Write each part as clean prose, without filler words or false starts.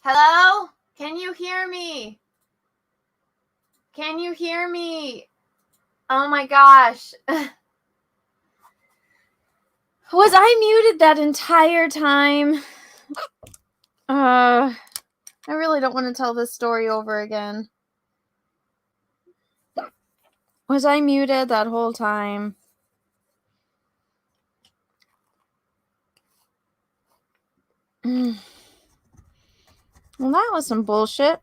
Hello? Can you hear me? Can you hear me? Oh my gosh. Was I muted that entire time? I really don't want to tell this story over again. Was I muted that whole time? Well, that was some bullshit.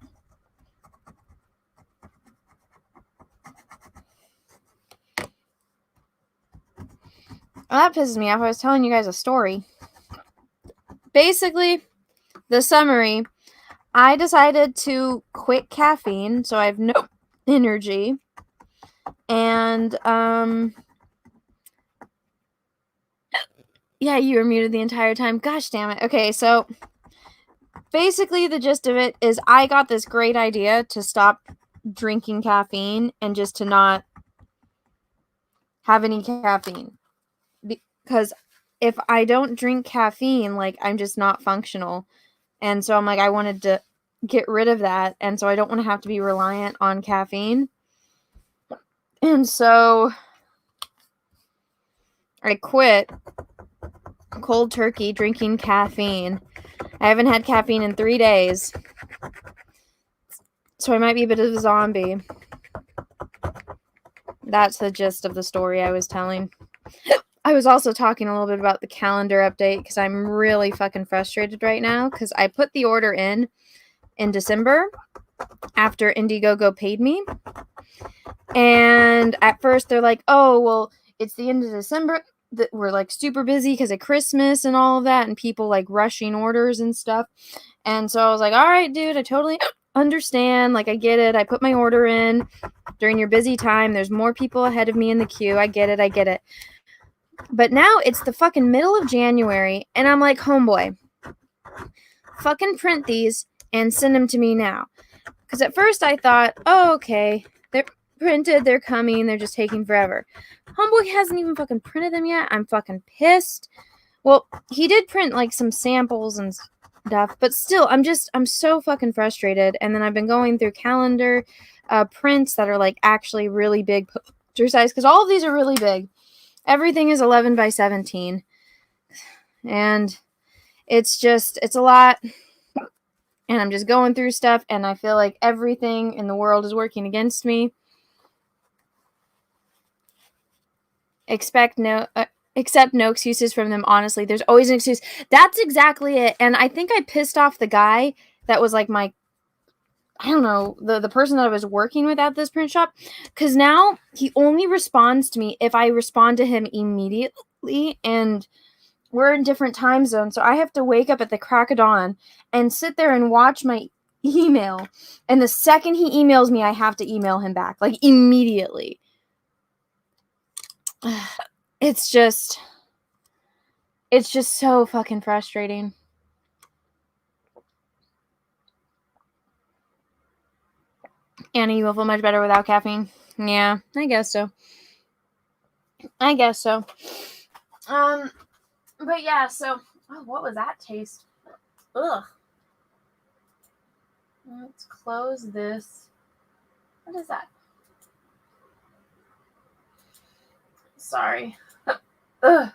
Well, that pisses me off. I was telling you guys a story. Basically, the summary, I decided to quit caffeine, so I have no energy. And, yeah, you were muted the entire time. Gosh damn it. Okay, so basically the gist of it is I got this great idea to stop drinking caffeine and just to not have any caffeine. Because if I don't drink caffeine, like, I'm just not functional. And so I'm like, I wanted to get rid of that. And so I don't want to have to be reliant on caffeine. And so I quit cold turkey drinking caffeine. I haven't had caffeine in 3 days. So I might be a bit of a zombie. That's the gist of the story I was telling. I was also talking a little bit about the calendar update because I'm really fucking frustrated right now because I put the order in December after Indiegogo paid me. And at first they're like, oh, well, it's the end of December. We're like super busy because of Christmas and all of that and people like rushing orders and stuff. And so I was like, all right, dude, I totally understand. Like, I get it. I put my order in during your busy time. There's more people ahead of me in the queue. I get it. But now it's the fucking middle of January, and I'm like, homeboy, fucking print these and send them to me now. Because at first I thought, oh, okay, they're printed, they're coming, they're just taking forever. Homeboy hasn't even fucking printed them yet. I'm fucking pissed. Well, he did print like some samples and stuff, but still, I'm so fucking frustrated. And then I've been going through calendar prints that are like actually really big poster size, because all of these are really big. Everything is 11 by 17. And it's a lot. And I'm just going through stuff, and I feel like everything in the world is working against me. Except no excuses from them, honestly. There's always an excuse. That's exactly it. And I think I pissed off the guy that was like I don't know, the person that I was working with at this print shop. Because now he only responds to me if I respond to him immediately. And we're in different time zones, so I have to wake up at the crack of dawn and sit there and watch my email. And the second he emails me, I have to email him back, like, immediately. It's just so fucking frustrating. Anna, you will feel much better without caffeine? Yeah, I guess so. But yeah, so, oh, what was that taste? Ugh. Let's close this. What is that? Sorry. Ugh.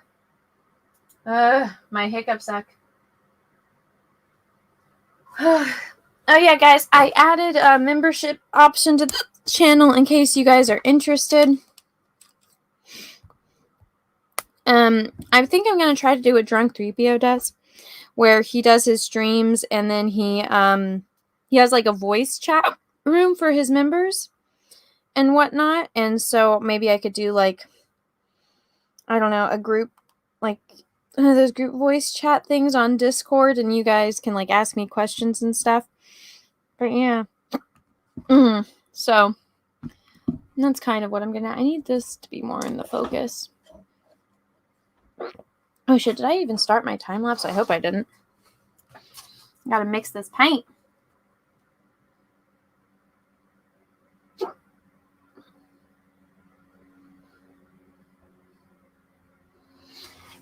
My hiccup suck. Oh yeah, guys, I added a membership option to the channel in case you guys are interested. I think I'm gonna try to do what Drunk 3PO does, where he does his streams and then he has like a voice chat room for his members and whatnot. And so maybe I could do like, I don't know, a group, like those group voice chat things on Discord, and you guys can like ask me questions and stuff. But yeah. So that's kind of what I'm gonna. I need this to be more in the focus. Oh shit, did I even start my time lapse? I hope I didn't. Gotta mix this paint.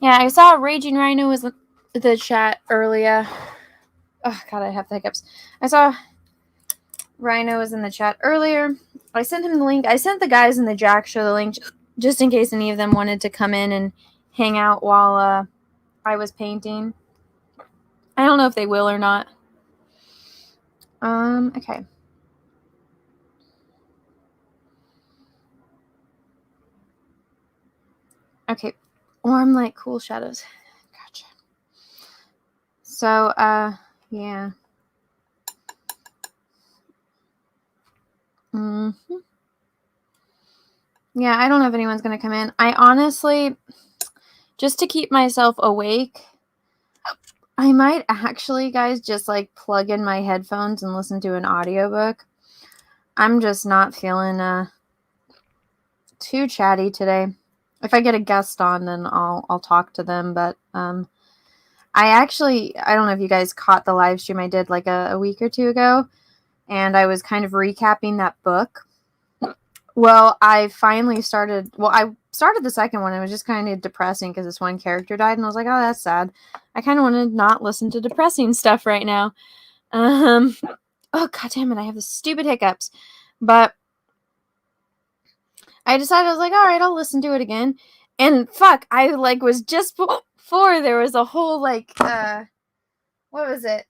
Yeah, I saw Ragin Ryno was the chat earlier. Oh, God, I have the hiccups. I saw Ryno was in the chat earlier. I sent him the link. I sent the guys in the Jack Show the link just in case any of them wanted to come in and hang out while I was painting. I don't know if they will or not. Okay. Okay. Warm light, cool shadows. Gotcha. So, yeah. Yeah, I don't know if anyone's going to come in. I honestly, just to keep myself awake, I might actually, guys, just like plug in my headphones and listen to an audiobook. I'm just not feeling too chatty today. If I get a guest on, then I'll talk to them. But I don't know if you guys caught the live stream I did like a week or two ago, and I was kind of recapping that book. Well, I finally started. Well, I started the second one. It was just kind of depressing because this one character died, and I was like, "Oh, that's sad." I kind of want to not listen to depressing stuff right now. Oh, God damn it! I have the stupid hiccups, but I decided I was like, "All right, I'll listen to it again." And fuck, I like was just before there was a whole like what was it?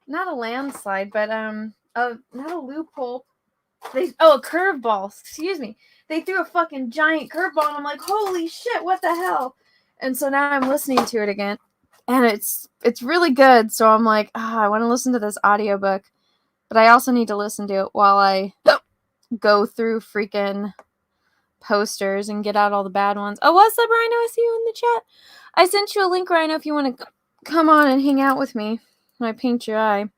Not a landslide, but not a loophole. A curveball. Excuse me. They threw a fucking giant curveball, and I'm like, holy shit, what the hell? And so now I'm listening to it again, and it's really good. So I'm like, I want to listen to this audiobook, but I also need to listen to it while I go through freaking posters and get out all the bad ones. Oh, what's up, Ryno? I see you in the chat. I sent you a link, Ryno, if you want to come on and hang out with me when I paint your eye.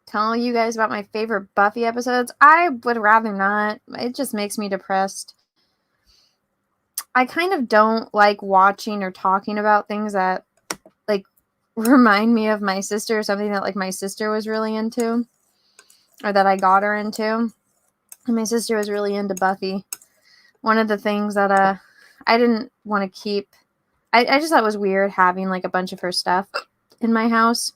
Telling you guys about my favorite Buffy episodes? I would rather not. It just makes me depressed. I kind of don't like watching or talking about things that like remind me of my sister or something that like my sister was really into or that I got her into. And my sister was really into Buffy. One of the things that I didn't want to keep, I just thought it was weird having like a bunch of her stuff in my house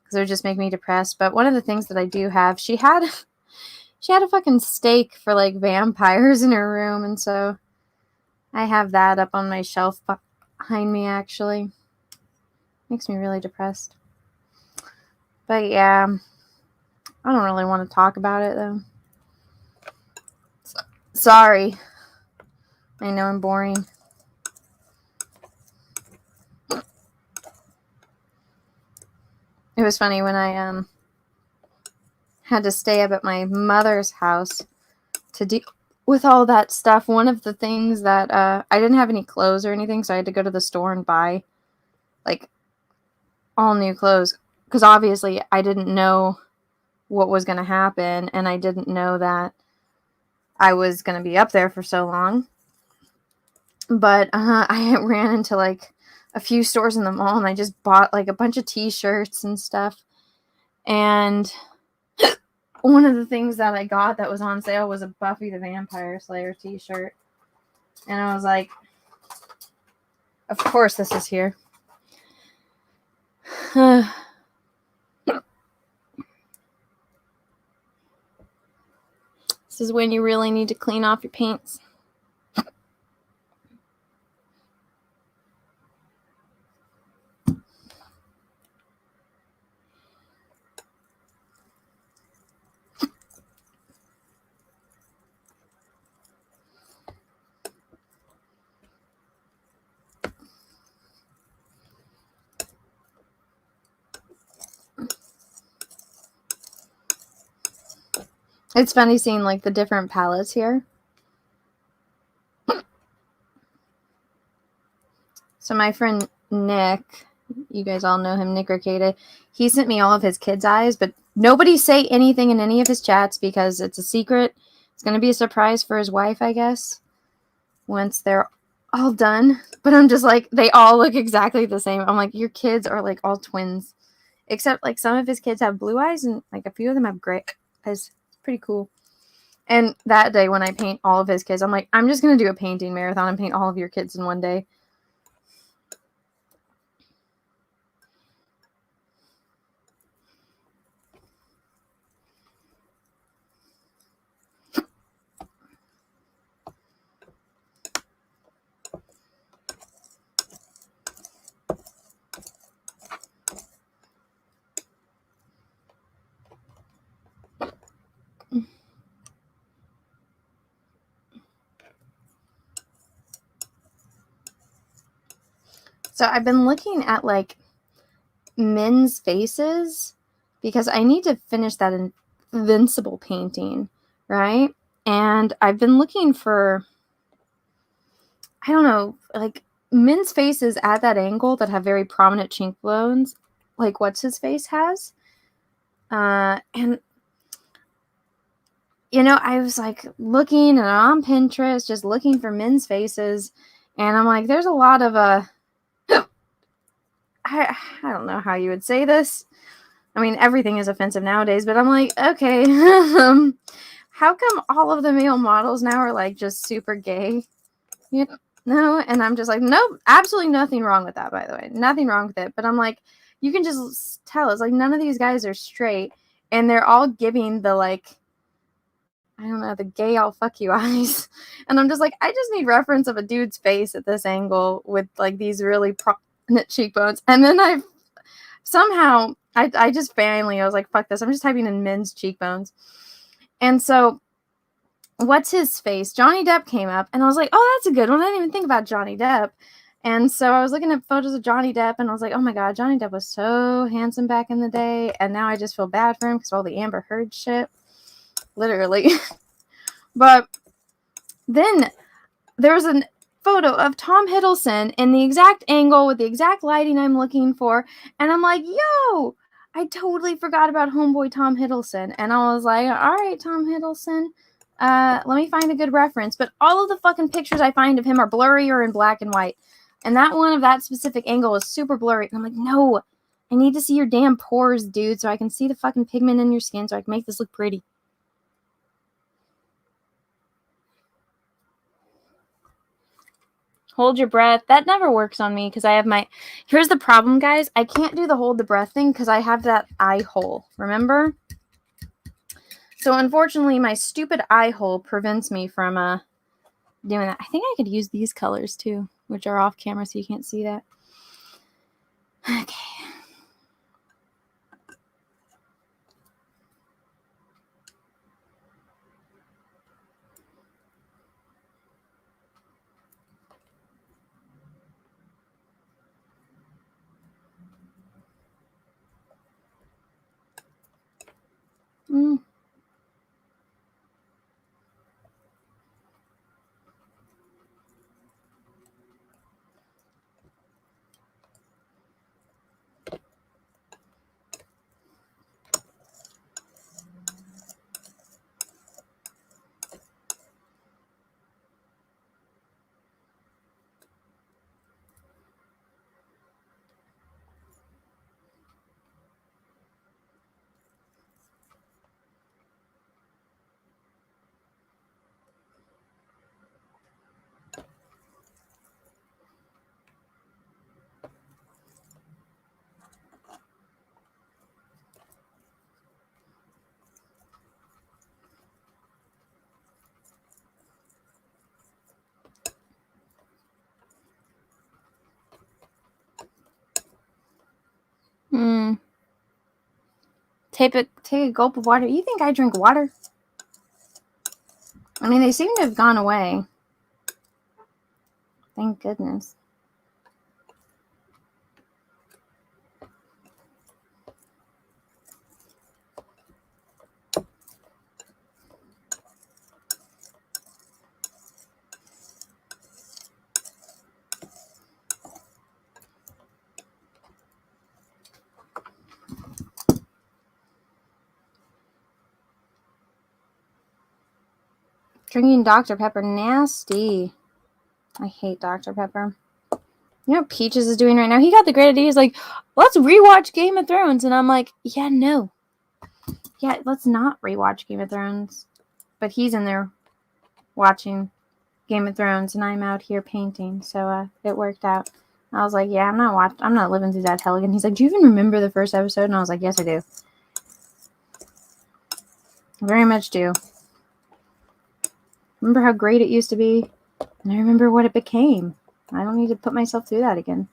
because it would just make me depressed. But one of the things that I do have, she had a fucking stake for like vampires in her room, and so I have that up on my shelf behind me. Actually, makes me really depressed. But yeah, I don't really want to talk about it though. Sorry, I know I'm boring. It was funny when I had to stay up at my mother's house to deal with all that stuff. One of the things that I didn't have any clothes or anything, so I had to go to the store and buy like all new clothes because obviously I didn't know what was going to happen, and I didn't know that I was going to be up there for so long. But I ran into like a few stores in the mall, and I just bought like a bunch of t-shirts and stuff. And one of the things that I got that was on sale was a Buffy the Vampire Slayer t-shirt. And I was like, of course this is here. This is when you really need to clean off your paints. It's funny seeing like the different palettes here. So my friend Nick, you guys all know him, Nick Ricada, he sent me all of his kids' eyes, but nobody say anything in any of his chats because it's a secret. It's going to be a surprise for his wife, I guess, once they're all done. But I'm just like, they all look exactly the same. I'm like, your kids are like all twins. except like some of his kids have blue eyes and like a few of them have gray eyes. It's pretty cool. And that day when I paint all of his kids, I'm like, I'm just going to do a painting marathon and paint all of your kids in one day. So I've been looking at like men's faces because I need to finish that Invincible painting, right? And I've been looking for, I don't know, like men's faces at that angle that have very prominent cheekbones, like what's his face has. And you know, I was like looking and on Pinterest, just looking for men's faces, and I'm like, there's a lot of I don't know how you would say this. I mean, everything is offensive nowadays, but I'm like, okay, how come all of the male models now are like just super gay? You know? And I'm just like, nope, absolutely nothing wrong with that, by the way. Nothing wrong with it. But I'm like, you can just tell. It's like none of these guys are straight, and they're all giving the like, I don't know, the gay I'll fuck you eyes. And I'm just like, I just need reference of a dude's face at this angle with like these really prominent cheekbones. And then somehow I just finally, I was like, fuck this. I'm just typing in men's cheekbones. And so what's his face? Johnny Depp came up and I was like, oh, that's a good one. I didn't even think about Johnny Depp. And so I was looking at photos of Johnny Depp and I was like, oh my God, Johnny Depp was so handsome back in the day. And now I just feel bad for him because of all the Amber Heard shit. Literally. But then there was a photo of Tom Hiddleston in the exact angle with the exact lighting I'm looking for. And I'm like, yo, I totally forgot about homeboy Tom Hiddleston. And I was like, all right, Tom Hiddleston, let me find a good reference. But all of the fucking pictures I find of him are blurry or in black and white. And that one of that specific angle is super blurry. And I'm like, no, I need to see your damn pores, dude, so I can see the fucking pigment in your skin so I can make this look pretty. Hold your breath. That never works on me because I have my... Here's the problem, guys. I can't do the hold the breath thing because I have that eye hole. Remember? So, unfortunately, my stupid eye hole prevents me from doing that. I think I could use these colors, too, which are off camera so you can't see that. Okay. Mm. Mm. Take a gulp of water. You think I drink water? I mean, they seem to have gone away. Thank goodness. Drinking Dr. Pepper. Nasty. I hate Dr. Pepper. You know what Peaches is doing right now? He got the great idea. He's like, let's rewatch Game of Thrones. And I'm like, yeah, no. Yeah, let's not rewatch Game of Thrones. But he's in there watching Game of Thrones, and I'm out here painting. So it worked out. I was like, yeah, I'm not living through that hell again. He's like, do you even remember the first episode? And I was like, yes, I do. I very much do. Remember how great it used to be? And I remember what it became. I don't need to put myself through that again.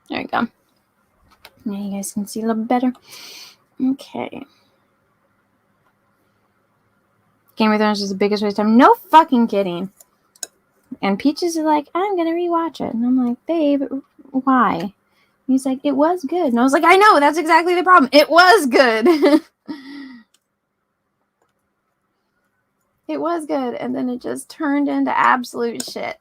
There you go. Now you guys can see a little better. Okay. Game of Thrones is the biggest waste of time. No fucking kidding. And Peaches is like, I'm gonna rewatch it. And I'm like, babe, why? He's like, it was good. And I was like, I know, that's exactly the problem. It was good. It was good. And then it just turned into absolute shit.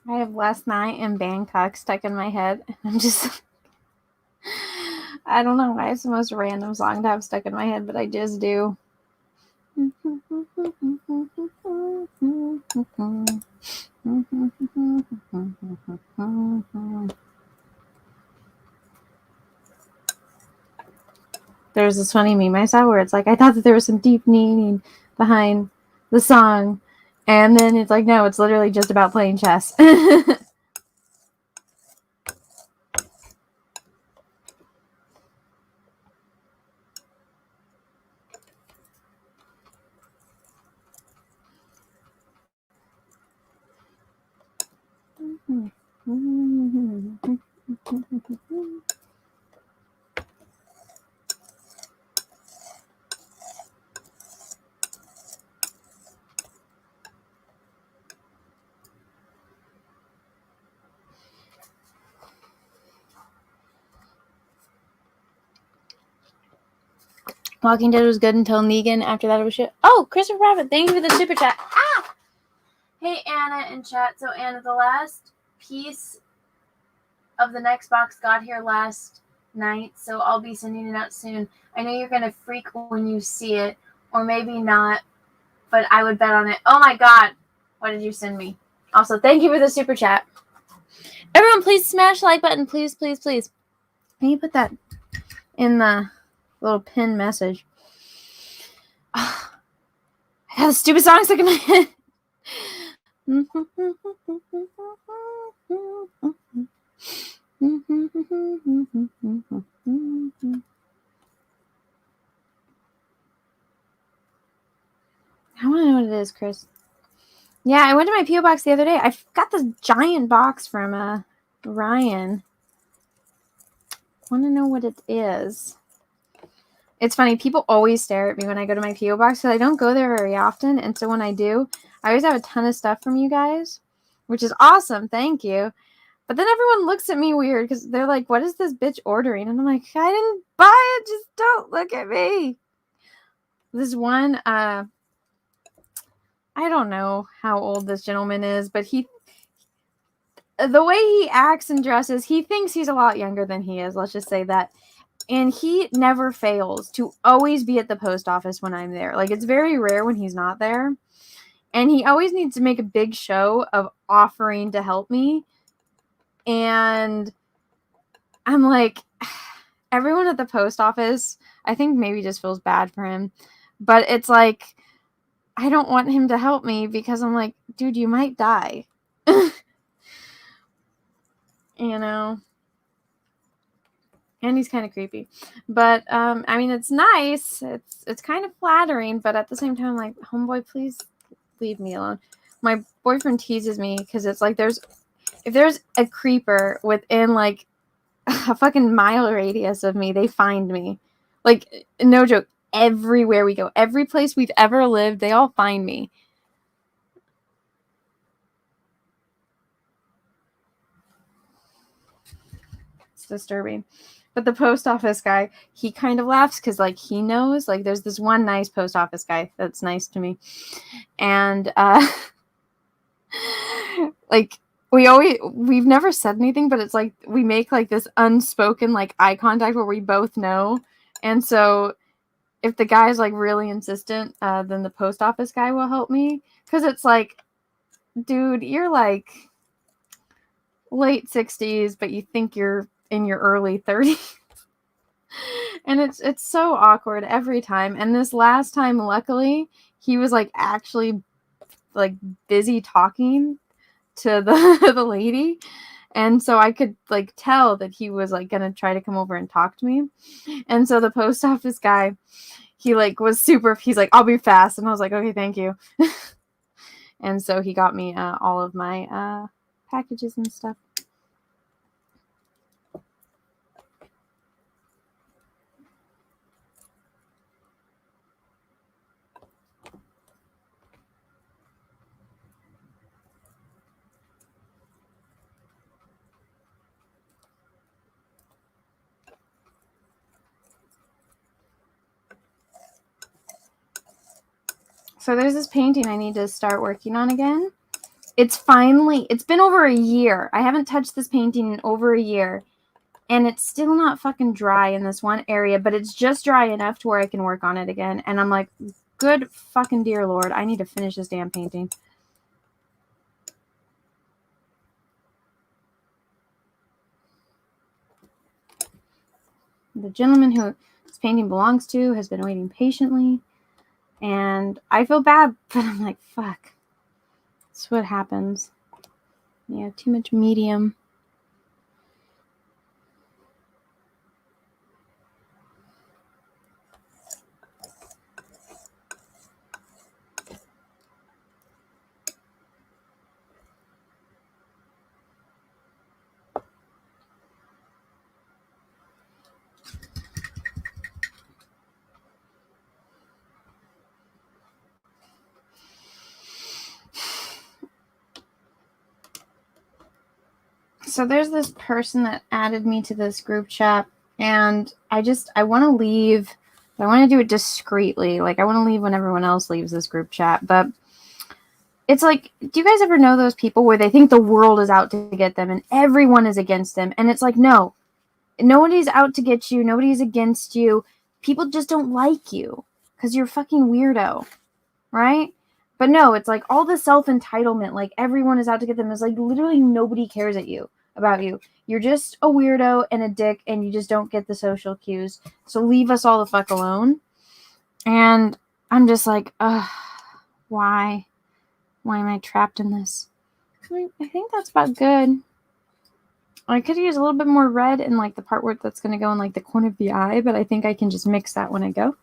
I have last night in Bangkok stuck in my head. I'm just, I don't know why it's the most random song to have stuck in my head, but I just do. There's this funny meme I saw where it's like, I thought that there was some deep meaning behind the song, and then it's like, no, it's literally just about playing chess. Walking Dead was good until Negan. After that, it was shit. Oh, Christopher Rabbit, thank you for the super chat. Ah! Hey, Anna in chat. So, Anna, the last piece of the next box got here last night, so I'll be sending it out soon. I know you're going to freak when you see it, or maybe not, but I would bet on it. Oh my god, what did you send me? Also, thank you for the super chat. Everyone, please smash the like button. Please, please, please. Can you put that in the little pin message? I got a stupid song stuck in my head. I want to know what it is, Chris. Yeah, I went to my P.O. Box the other day. I got this giant box from Ryan. Want to know what it is. It's funny. People always stare at me when I go to my P.O. Box because I don't go there very often. And so when I do, I always have a ton of stuff from you guys, which is awesome. Thank you. But then everyone looks at me weird because they're like, what is this bitch ordering? And I'm like, I didn't buy it. Just don't look at me. This one, I don't know how old this gentleman is, but the way he acts and dresses, he thinks he's a lot younger than he is. Let's just say that. And he never fails to always be at the post office when I'm there. Like, it's very rare when he's not there. And he always needs to make a big show of offering to help me. And I'm like, everyone at the post office, I think maybe just feels bad for him. But it's like, I don't want him to help me because I'm like, dude, you might die. You know? And he's kind of creepy. But, I mean, it's nice. It's kind of flattering. But at the same time, like, homeboy, please leave me alone. My boyfriend teases me because it's like if there's a creeper within, like, a fucking mile radius of me, they find me. Like, no joke. Everywhere we go, every place we've ever lived, they all find me. It's disturbing. But the post office guy, he kind of laughs because, like, he knows, like, there's this one nice post office guy that's nice to me. And, like, we've never said anything, but it's like we make, like, this unspoken, like, eye contact where we both know. And so if the guy's, like, really insistent, then the post office guy will help me. Because it's like, dude, you're, like, late 60s, but you think you're in your early 30s. And it's so awkward every time. And this last time, luckily, he was, like, actually, like, busy talking to the lady. And so I could, like, tell that he was, like, gonna try to come over and talk to me. And so the post office guy, he, like, he's like, I'll be fast. And I was like, okay, thank you. And so he got me all of my packages and stuff. So there's this painting I need to start working on again. it's been over a year. I haven't touched this painting in over a year. And it's still not fucking dry in this one area, but it's just dry enough to where I can work on it again. And I'm like, good fucking dear Lord, I need to finish this damn painting. The gentleman who this painting belongs to has been waiting patiently. And I feel bad, but I'm like, fuck. That's what happens. Yeah, too much medium. So there's this person that added me to this group chat, and I want to leave, but I want to do it discreetly. Like, I want to leave when everyone else leaves this group chat, but it's like, do you guys ever know those people where they think the world is out to get them and everyone is against them? And it's like, no, nobody's out to get you. Nobody's against you. People just don't like you because you're a fucking weirdo, right? But no, it's like all the self-entitlement, like everyone is out to get them. It's like literally nobody cares about you. You're just a weirdo and a dick, and you just don't get the social cues. So leave us all the fuck alone. And I'm just like, ugh, why? Why am I trapped in this? I think that's about good. I could use a little bit more red in like the part where that's going to go in like the corner of the eye, but I think I can just mix that when I go.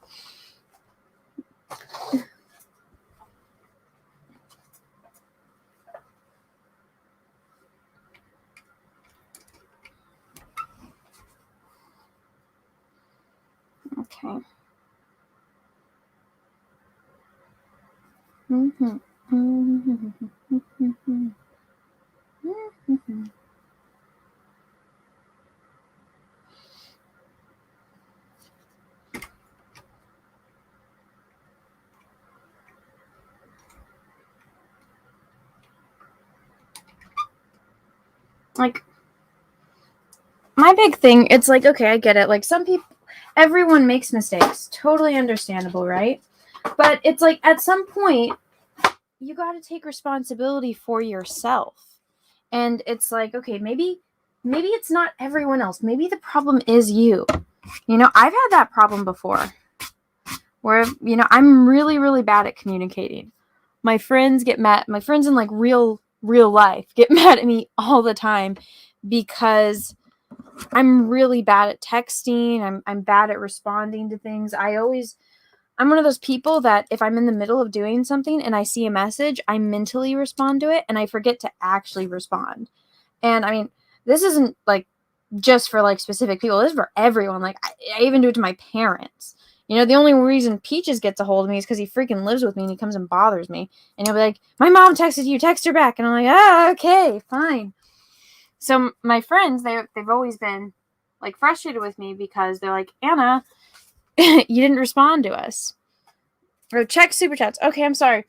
Okay. Like, my big thing, it's like, okay, I get it. Like, some people, everyone makes mistakes. Totally understandable, right? But it's like, at some point, you got to take responsibility for yourself. And it's like, okay, maybe it's not everyone else. Maybe the problem is you. You know, I've had that problem before where, you know, I'm really, really bad at communicating. My friends get mad. My friends in like real life get mad at me all the time because I'm really bad at texting. I'm bad at responding to things. I'm one of those people that if I'm in the middle of doing something and I see a message, I mentally respond to it and I forget to actually respond. And I mean, this isn't like just for like specific people. This is for everyone. Like I even do it to my parents. You know, the only reason Peaches gets a hold of me is because he freaking lives with me and he comes and bothers me. And he'll be like, my mom texted you, text her back. And I'm like, ah, okay, fine. So my friends, they've always been like frustrated with me because they're like, Anna, you didn't respond to us. Or check super chats. Okay, I'm sorry.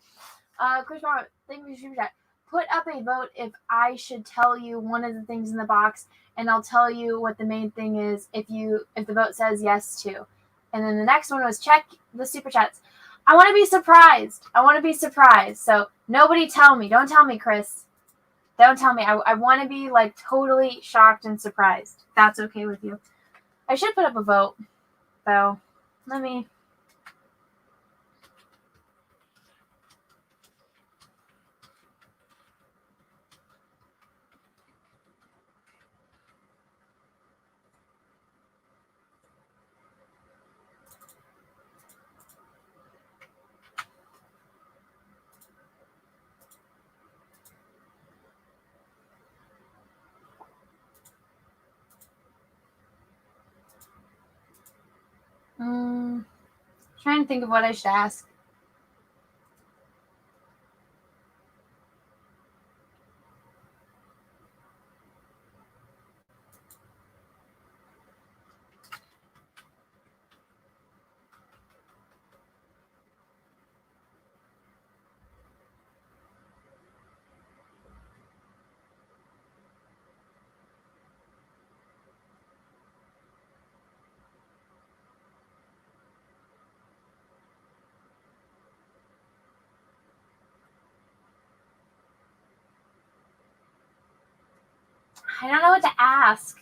Chris Roberts, thank you for super chat. Put up a vote if I should tell you one of the things in the box, and I'll tell you what the main thing is if the vote says yes to. And then the next one was check the super chats. I want to be surprised. So nobody tell me. Don't tell me, Chris. Don't tell me. I want to be like totally shocked and surprised. That's okay with you. I should put up a vote, though. Let me. Trying to think of what I should ask. I don't know what to ask.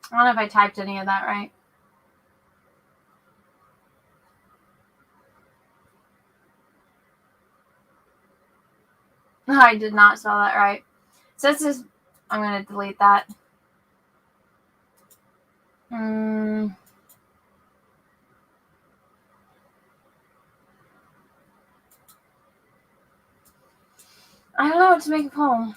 I don't know if I typed any of that right. No, I did not spell that right. So this is, I'm going to delete that. I don't know what to make a poem.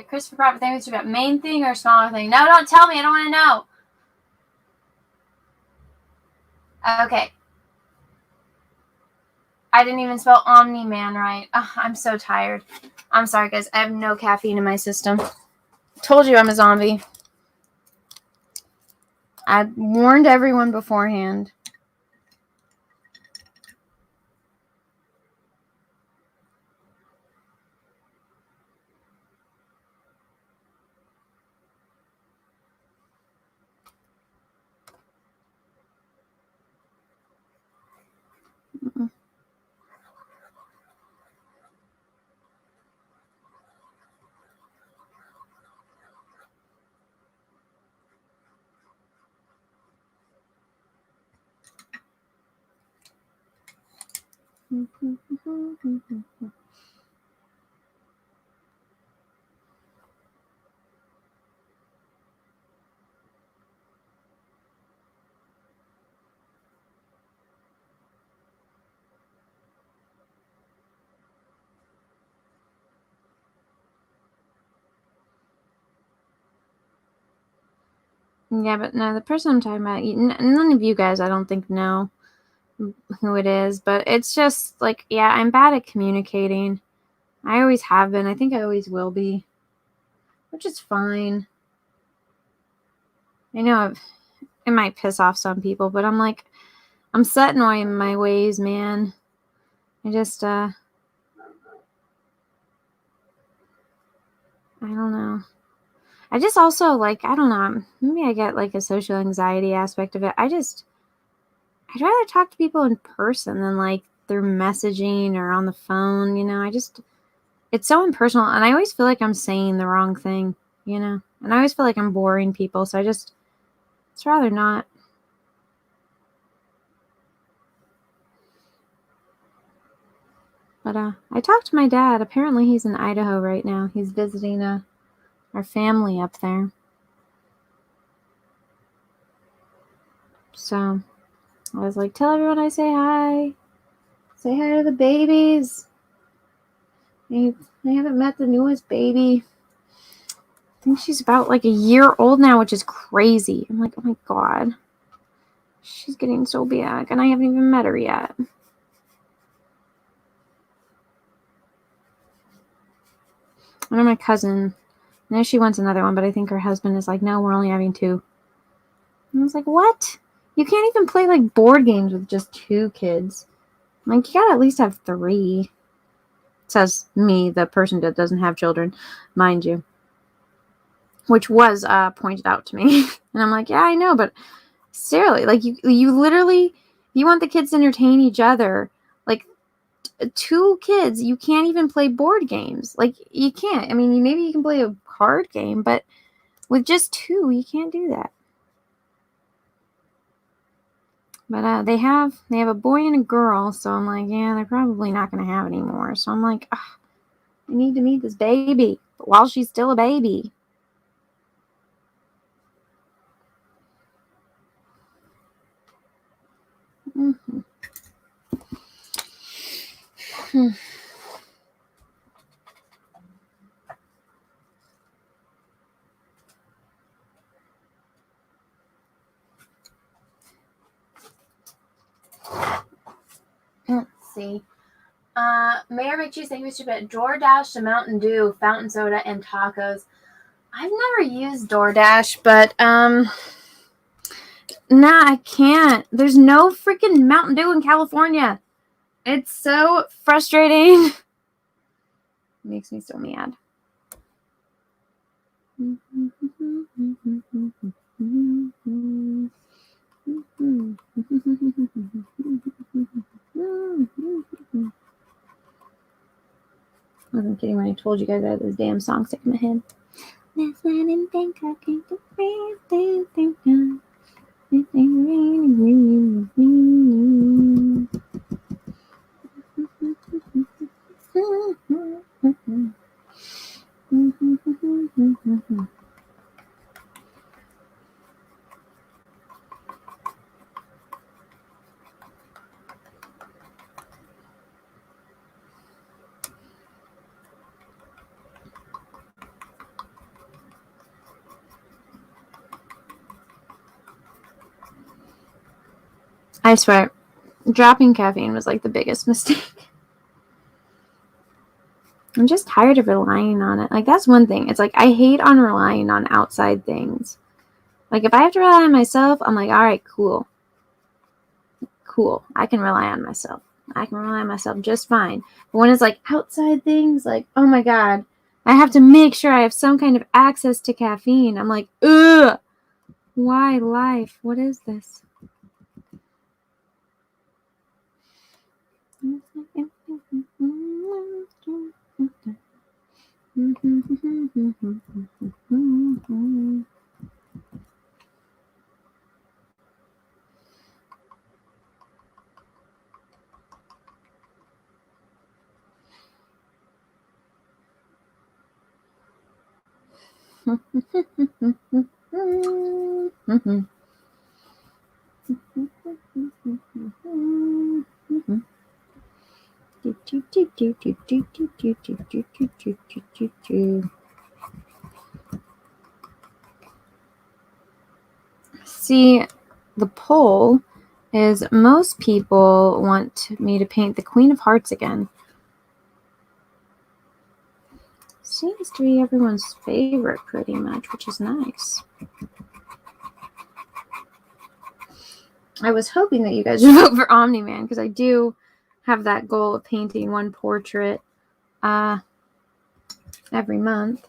Christopher Prophet, thank you. Main thing or smaller thing? No, don't tell me. I don't want to know. Okay. I didn't even spell Omni-Man right. I'm so tired. I'm sorry, guys. I have no caffeine in my system. Told you I'm a zombie. I warned everyone beforehand. Yeah, but no, the person I'm talking about, none of you guys, I don't think, know who it is. But it's just like, yeah, I'm bad at communicating. I always have been. I think I always will be. Which is fine. I know it might piss off some people, but I'm like, I'm set in my ways, man. I just, I don't know. I just also, like, I don't know, maybe I get, like, a social anxiety aspect of it. I'd rather talk to people in person than, like, through messaging or on the phone, you know? It's so impersonal, and I always feel like I'm saying the wrong thing, you know? And I always feel like I'm boring people, so it's rather not. But, I talked to my dad. Apparently he's in Idaho right now. He's visiting, our family up there. So, I was like, tell everyone I say hi. Say hi to the babies. I haven't met the newest baby. I think she's about like a year old now, which is crazy. I'm like, oh my god. She's getting so big, and I haven't even met her yet. I know my cousin, I know she wants another one, but I think her husband is like, no, we're only having 2. And I was like, what? You can't even play like board games with just 2 kids. I'm like, you gotta at least have 3. Says me, the person that doesn't have children, mind you. Which was pointed out to me. And I'm like, yeah, I know, but Seriously, like you literally, you want the kids to entertain each other. Like 2 kids, you can't even play board games. Like you can't. I mean, maybe you can play a card game, but with just 2, you can't do that. But they have a boy and a girl, so I'm like, yeah, they're probably not going to have any more. So I'm like, I need to meet this baby while she's still a baby. Mm-hmm. Let's see. Mayor makes you think we should put DoorDash to Mountain Dew, fountain soda, and tacos. I've never used DoorDash, but nah, I can't. There's no freaking Mountain Dew in California. It's so frustrating. It makes me so mad. I wasn't kidding when I told you guys I had this damn song stuck in my head. That's when I didn't think I came to I swear, dropping caffeine was like the biggest mistake. I'm just tired of relying on it. Like, that's one thing. It's like, I hate on relying on outside things. Like, if I have to rely on myself, I'm like, all right, cool. Cool. I can rely on myself. I can rely on myself just fine. But when it's like outside things, like, oh my God, I have to make sure I have some kind of access to caffeine. I'm like, ugh. Why life? What is this? See, the poll is most people want me to paint the Queen of Hearts again. Seems to be everyone's favorite pretty much, which is nice. I was hoping that you guys would vote for Omni-Man because I do have that goal of painting one portrait every month.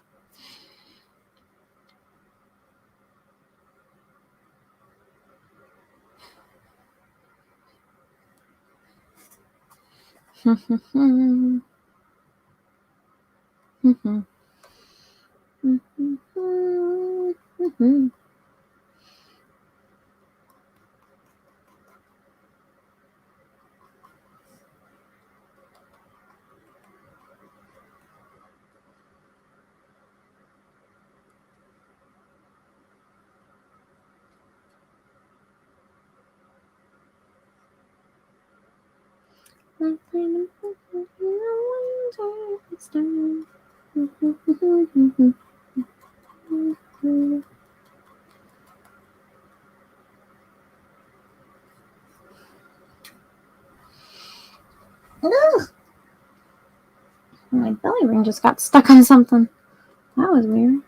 My belly ring just got stuck on something. That was weird.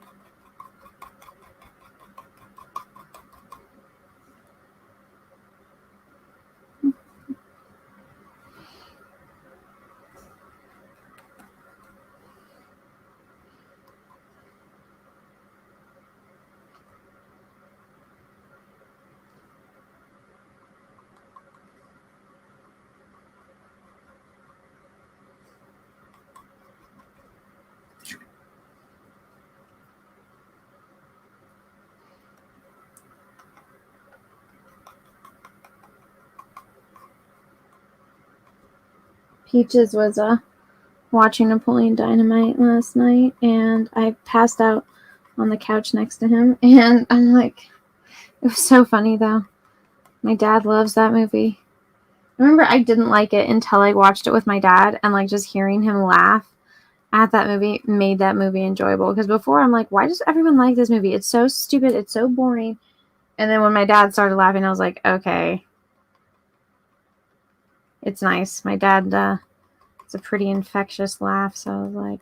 Peaches was watching Napoleon Dynamite last night, and I passed out on the couch next to him, and I'm like, it was so funny though. My dad loves that movie. I remember I didn't like it until I watched it with my dad, and like just hearing him laugh at that movie made that movie enjoyable. Because before I'm like, why does everyone like this movie? It's so stupid, it's so boring. And then when my dad started laughing, I was like, okay, it's nice. My dad, it's a pretty infectious laugh, so I was like,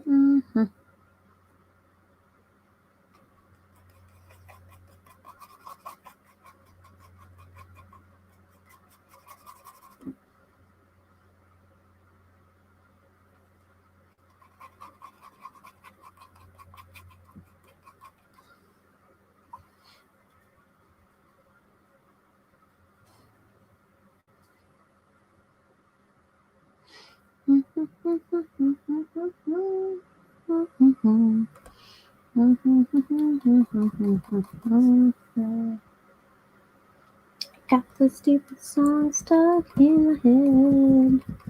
mm-hmm. Got the stupid song stuck in my head.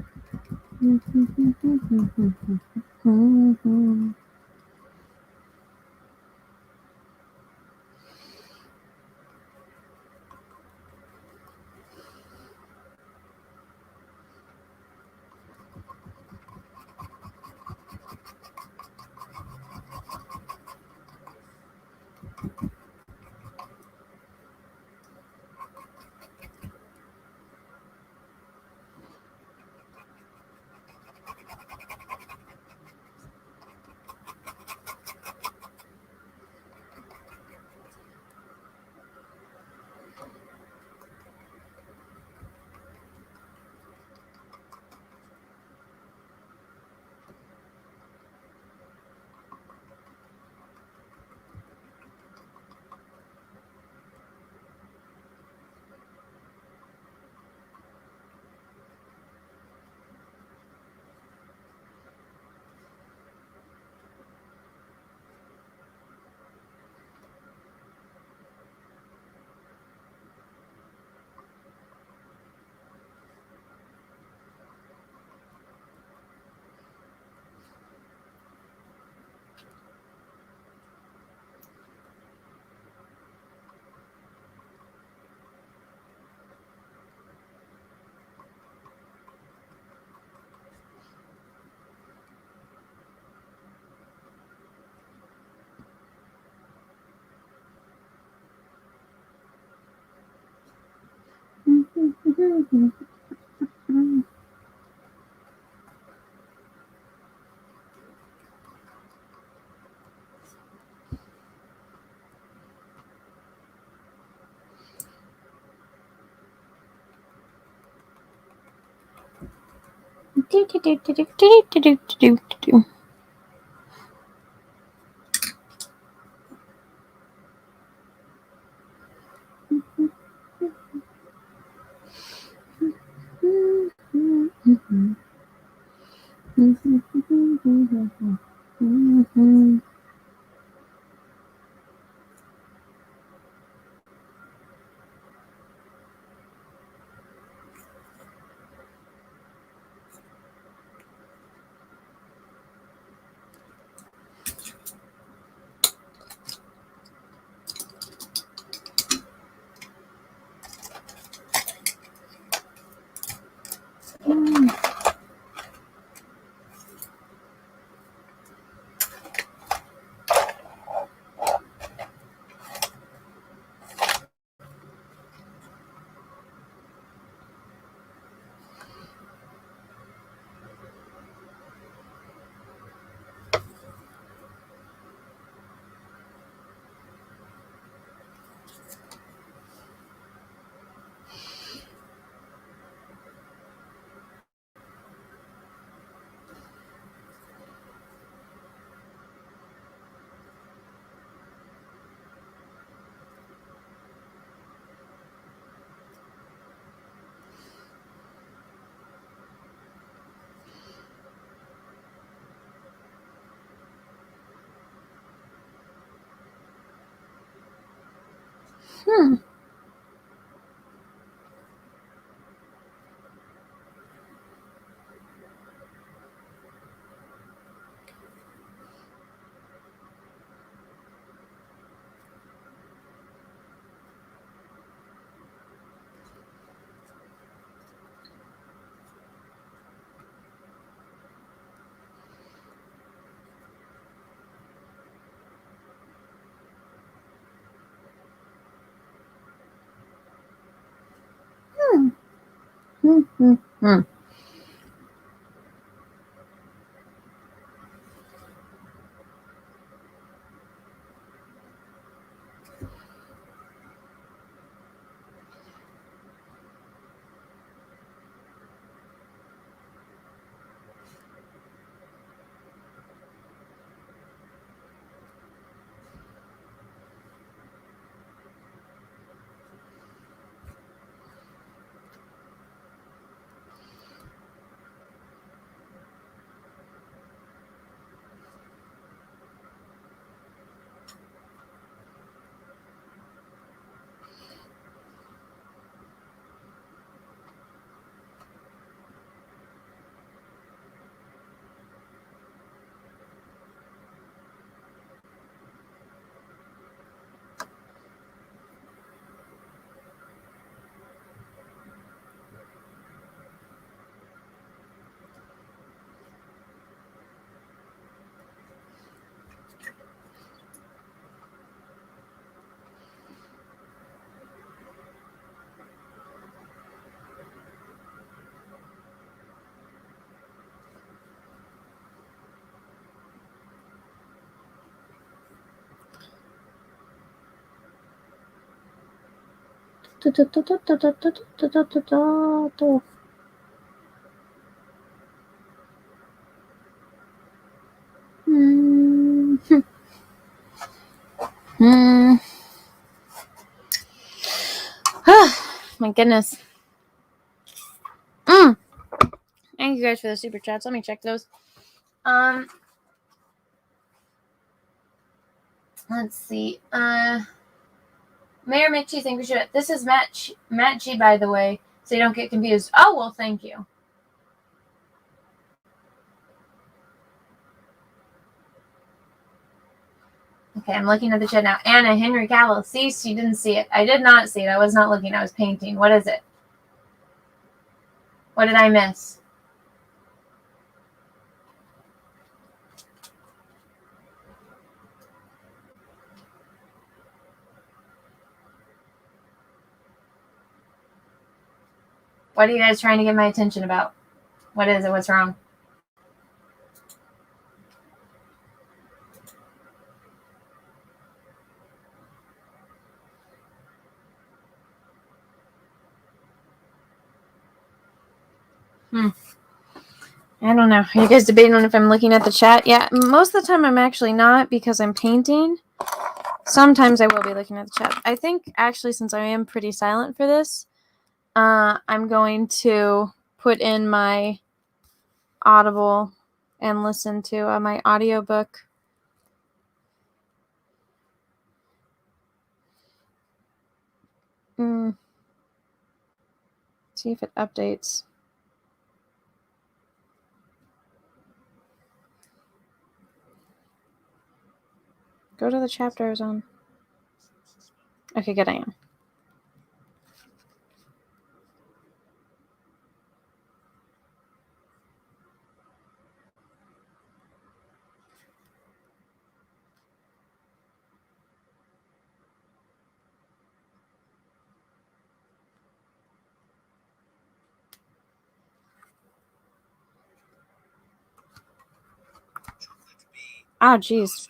Hmm. Hmm. Hmm. Hmm. Hmm. Hmm. My goodness. Thank you guys for the super chats. Let me check those. Let's see. Mayor McChee, think we should. This is Matt G, by the way, so you don't get confused. Oh well, thank you. Okay, I'm looking at the chat now. Anna, Henry Cavill. See, you didn't see it. I did not see it. I was not looking. I was painting. What is it? What did I miss? What are you guys trying to get my attention about? What is it? What's wrong? I don't know. Are you guys debating on if I'm looking at the chat? Yeah, most of the time I'm actually not because I'm painting. Sometimes I will be looking at the chat. I think actually since I am pretty silent for this, I'm going to put in my Audible and listen to my audiobook. See if it updates. Go to the chapter I was on. Okay, good, I am. Oh, jeez.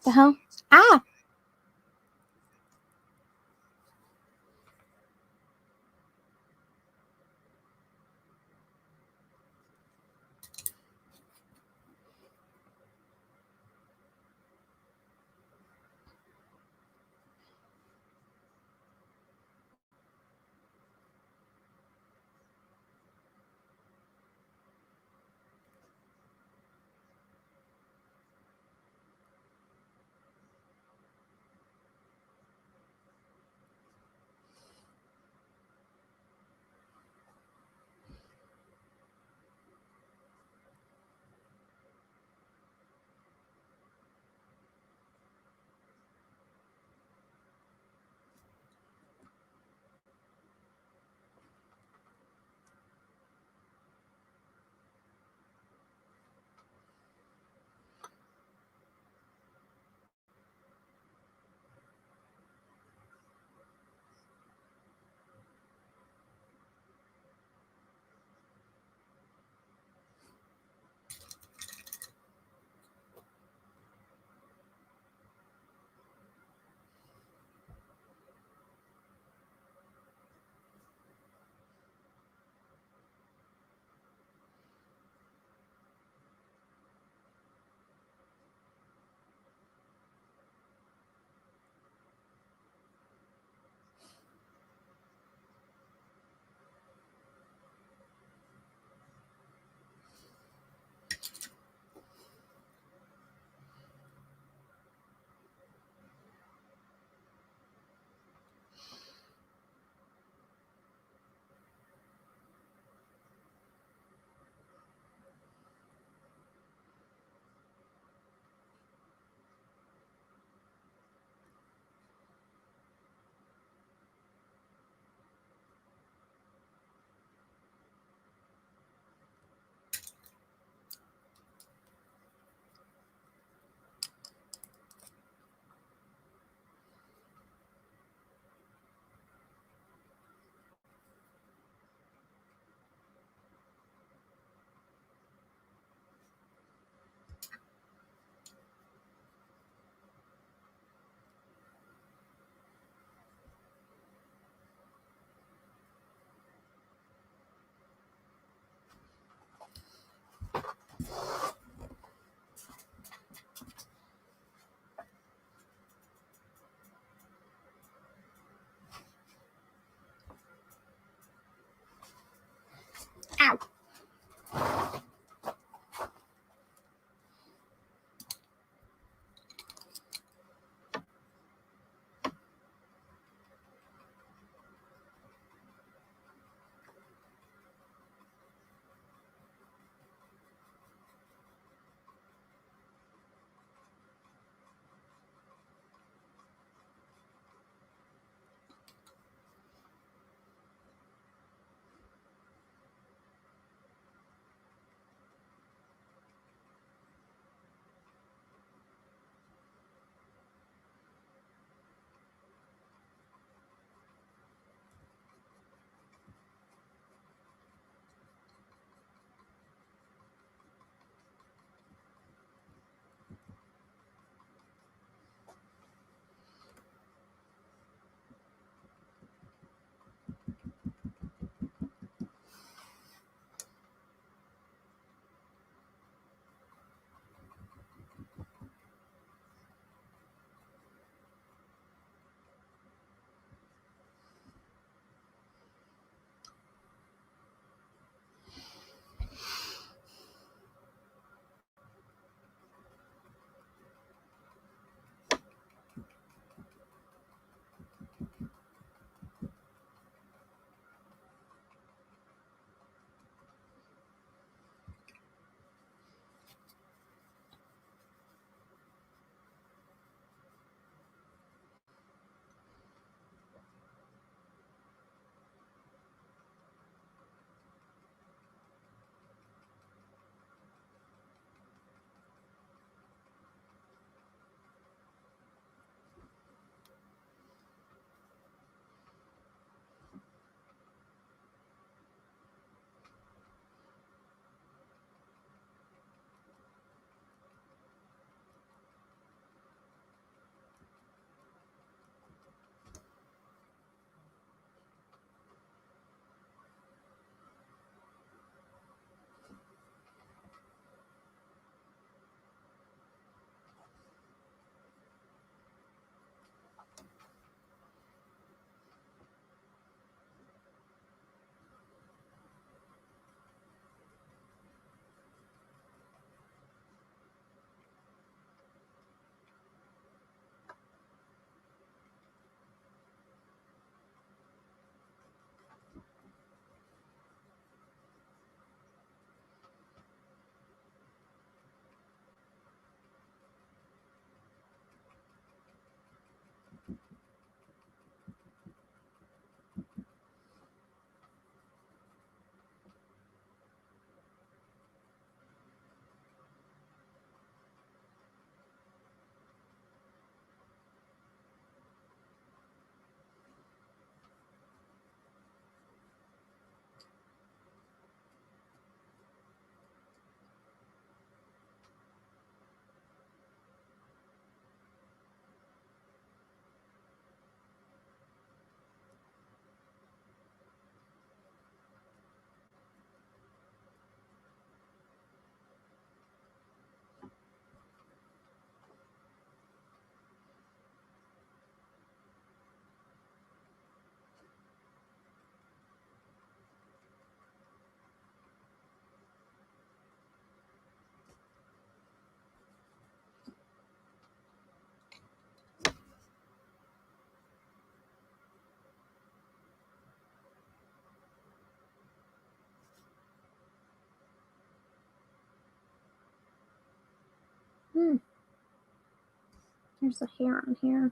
The hell? Ah! There's the hair on here.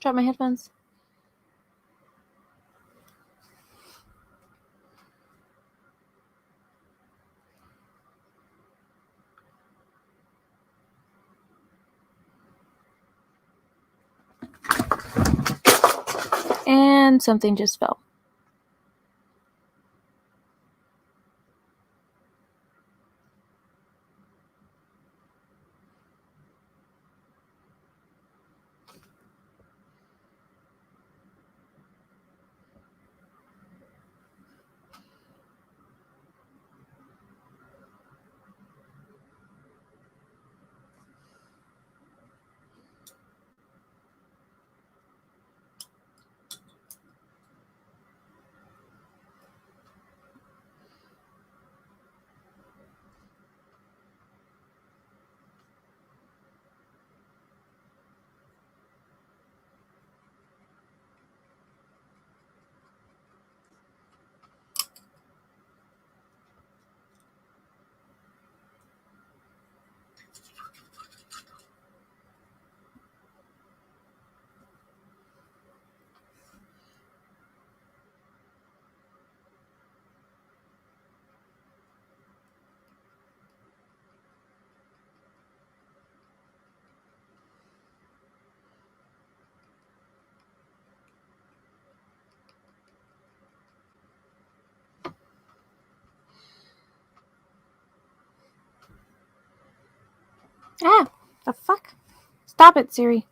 Drop my headphones. And something just fell. Ah, the fuck? Stop it, Siri.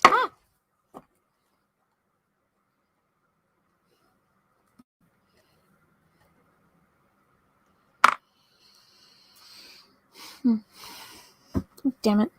Ah! Damn it.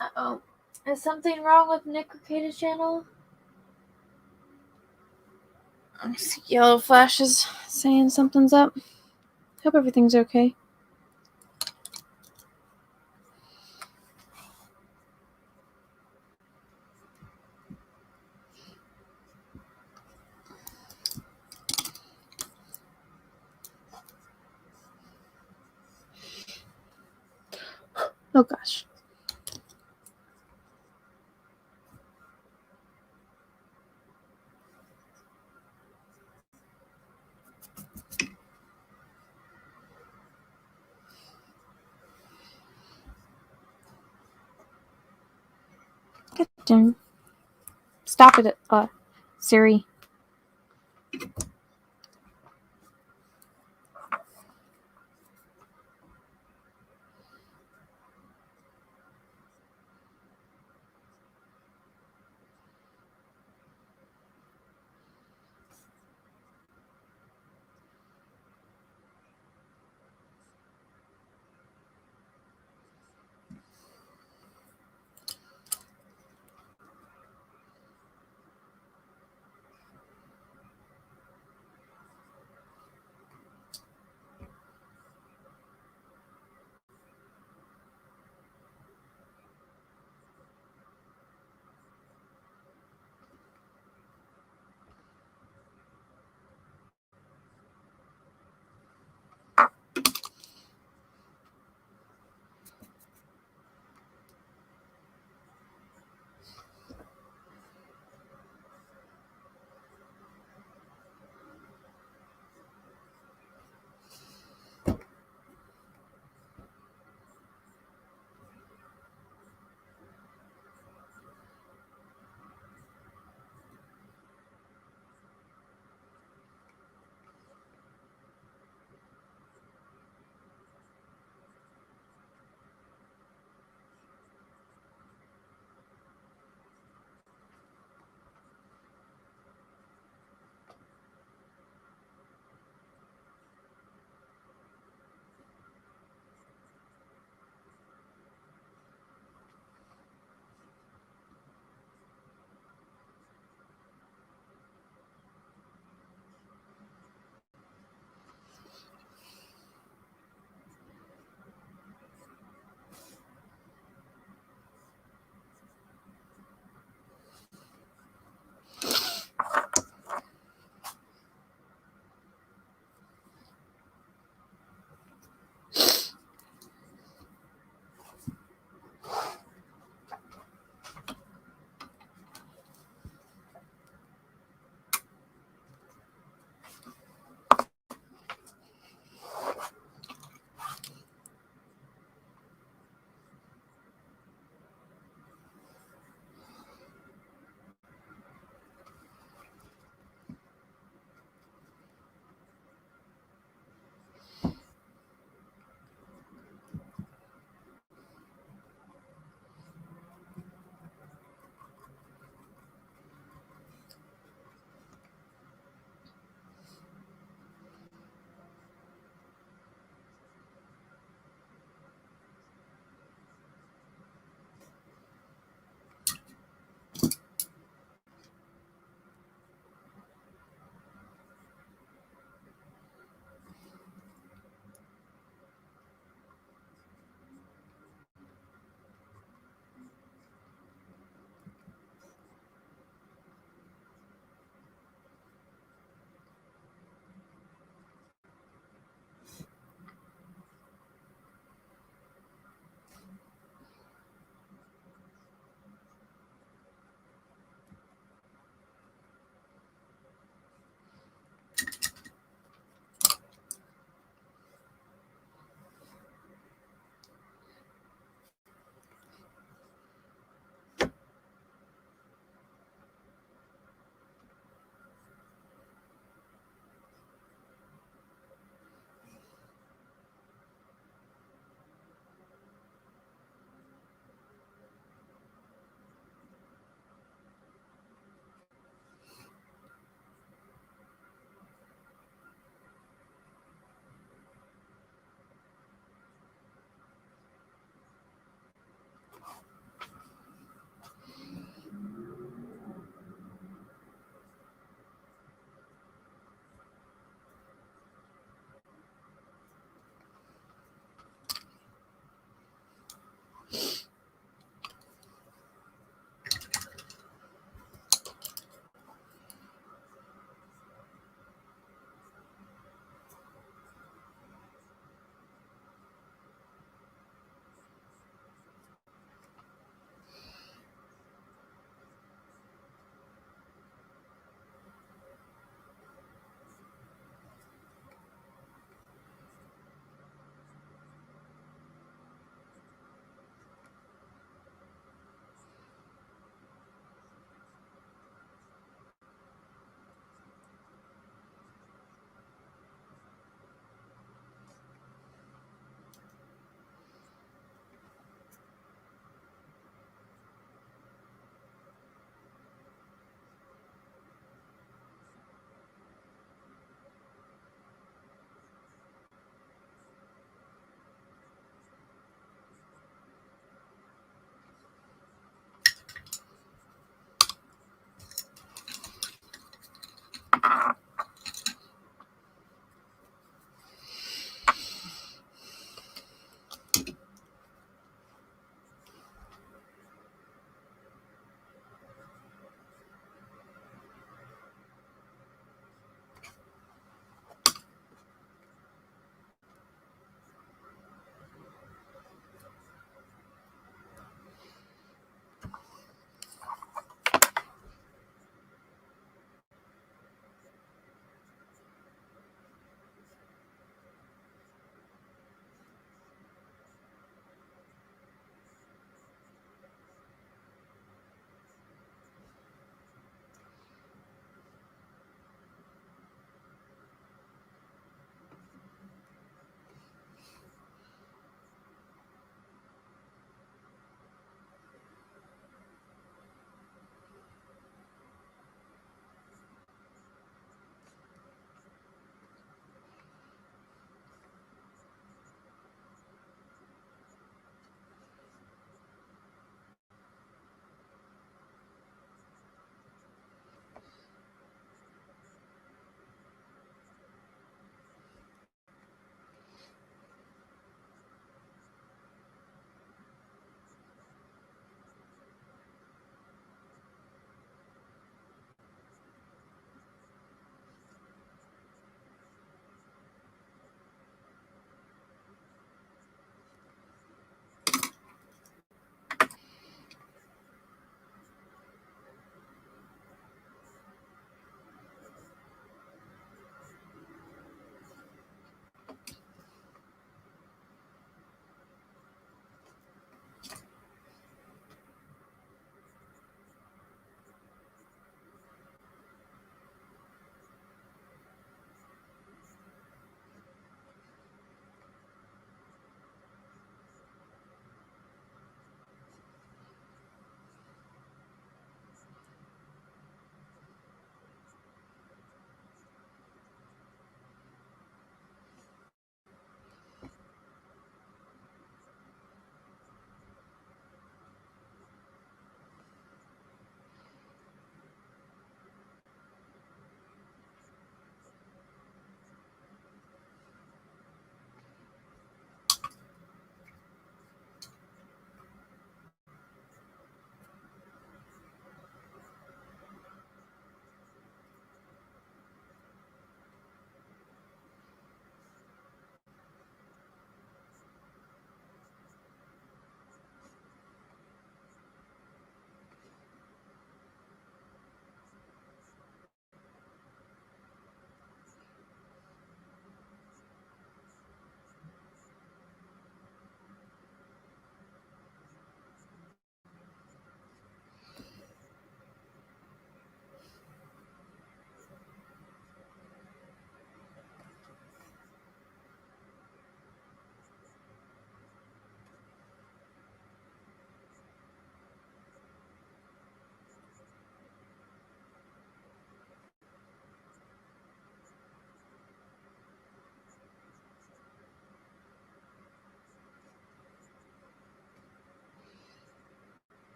Uh-oh. Is something wrong with Nick Ricada's channel? I see yellow flashes saying something's up. Hope everything's okay. Oh gosh. Good damn. Stop it, Siri.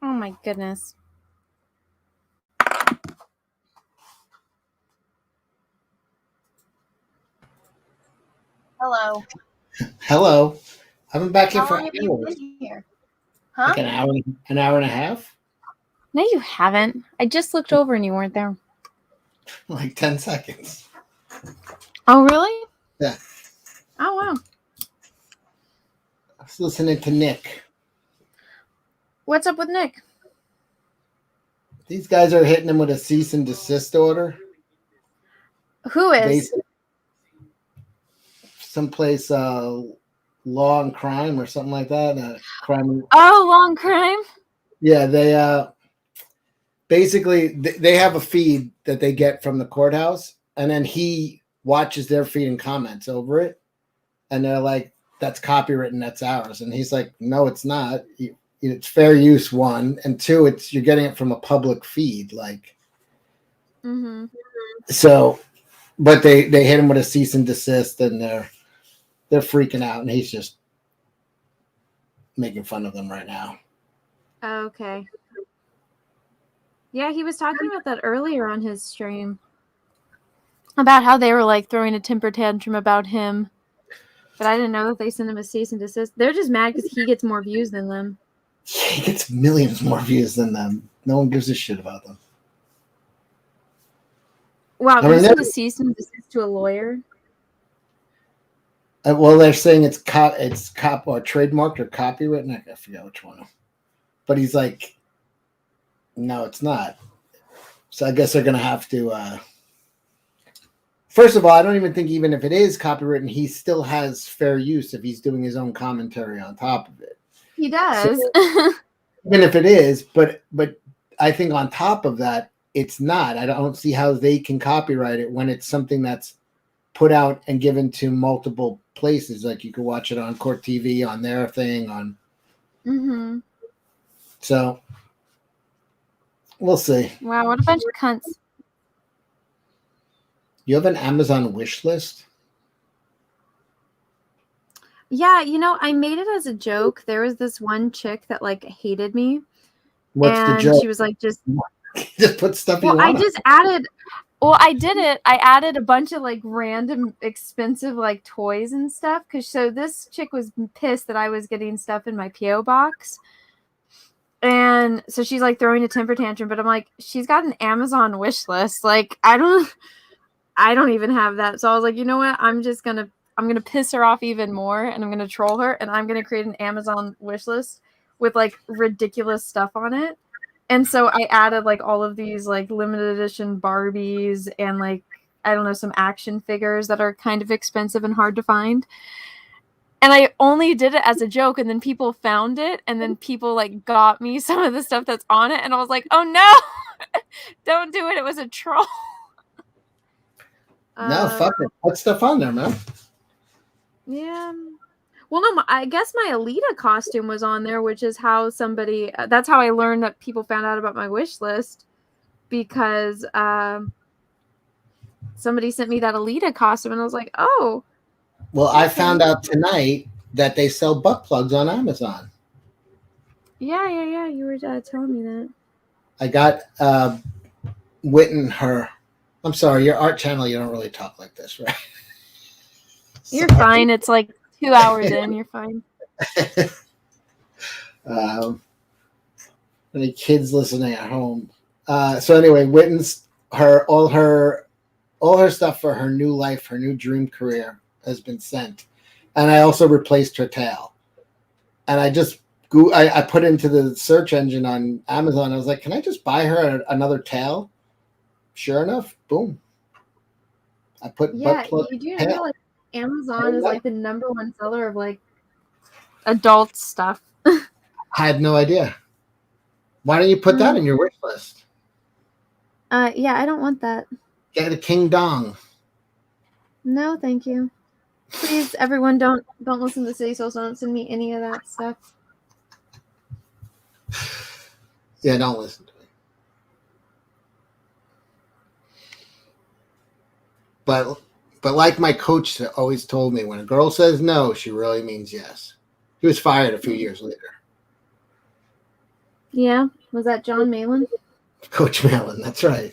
Oh my goodness. Hello. Hello. I've been back here How for long have you hours. been here? Huh? Like an hour and a half? No, you haven't. I just looked over and you weren't there. Like 10 seconds. Oh, really? Yeah. Oh, wow. I was listening to Nick. What's up with Nick? These guys are hitting him with a cease and desist order. Who is? Someplace law and crime or something like that. Crime. Oh, long crime. Yeah, they basically they have a feed that they get from the courthouse, and then he watches their feed and comments over it, and they're like, "That's copywritten. That's ours." And he's like, "No, it's not. It's fair use, one, and two, it's you're getting it from a public feed, like." Mm-hmm. So, but they hit him with a cease and desist, and they're freaking out, and he's just making fun of them right now. Okay. Yeah, he was talking about that earlier on his stream. About how they were like throwing a temper tantrum about him. But I didn't know that they sent him a cease and desist. They're just mad because he gets more views than them. He gets millions more views than them. No one gives a shit about them. Wow, you sent a cease and desist to a lawyer? Well, they're saying it's cop or trademarked or copywritten. I forget which one. But he's like, no, it's not. So I guess they're gonna have to. First of all, I don't even think even if it is copywritten, he still has fair use if he's doing his own commentary on top of it. He does. So, even if it is, but I think on top of that, it's not. I don't see how they can copyright it when it's something that's put out and given to multiple places. Like you could watch it on Court TV, on their thing, on. Mm-hmm. So we'll see. Wow, what a bunch of cunts. You have an Amazon wish list? Yeah, I made it as a joke. There was this one chick that like hated me. What's the joke? She was like, just put stuff you want. want. I just added. Well, I did it. I added a bunch of like random expensive like toys and stuff. So this chick was pissed that I was getting stuff in my P.O.Box. And so she's like throwing a temper tantrum, but I'm like, she's got an Amazon wish list. Like, I don't even have that. So I was like, you know what? I'm gonna piss her off even more, and I'm gonna troll her, and I'm gonna create an Amazon wish list with like ridiculous stuff on it. And so I added like all of these like limited edition Barbies and like, I don't know, some action figures that are kind of expensive and hard to find. And I only did it as a joke, and then people found it, and then people like got me some of the stuff that's on it, and I was like, oh no, don't do it. It was a troll. No, fuck it. Put stuff on there, man. Yeah. Well, no, I guess my Alita costume was on there, which is how that's how I learned that people found out about my wish list, because somebody sent me that Alita costume, and I was like, oh. Well, okay. I found out tonight that they sell butt plugs on Amazon. Yeah. You were telling me that. I got Witten her. I'm sorry, your art channel, you don't really talk like this, right? You're fine. It's like 2 hours in. You're fine. Any kids listening at home? So anyway, Witten's all her stuff for her new life, her new dream career has been sent, and I also replaced her tail. And I put into the search engine on Amazon. I was like, can I just buy her another tail? Sure enough, boom. I put butt plug. You do know like Amazon is like the #1 seller of like adult stuff. I had no idea. Why don't you put that in your wish list? Yeah, I don't want that. Get a King Dong. No, thank you. Please, everyone, don't listen to City Souls. Don't send me any of that stuff. Yeah, don't listen to me. But like my coach always told me, when a girl says no, she really means yes. He was fired a few years later. Yeah, was that John Malin? Coach Malin, that's right.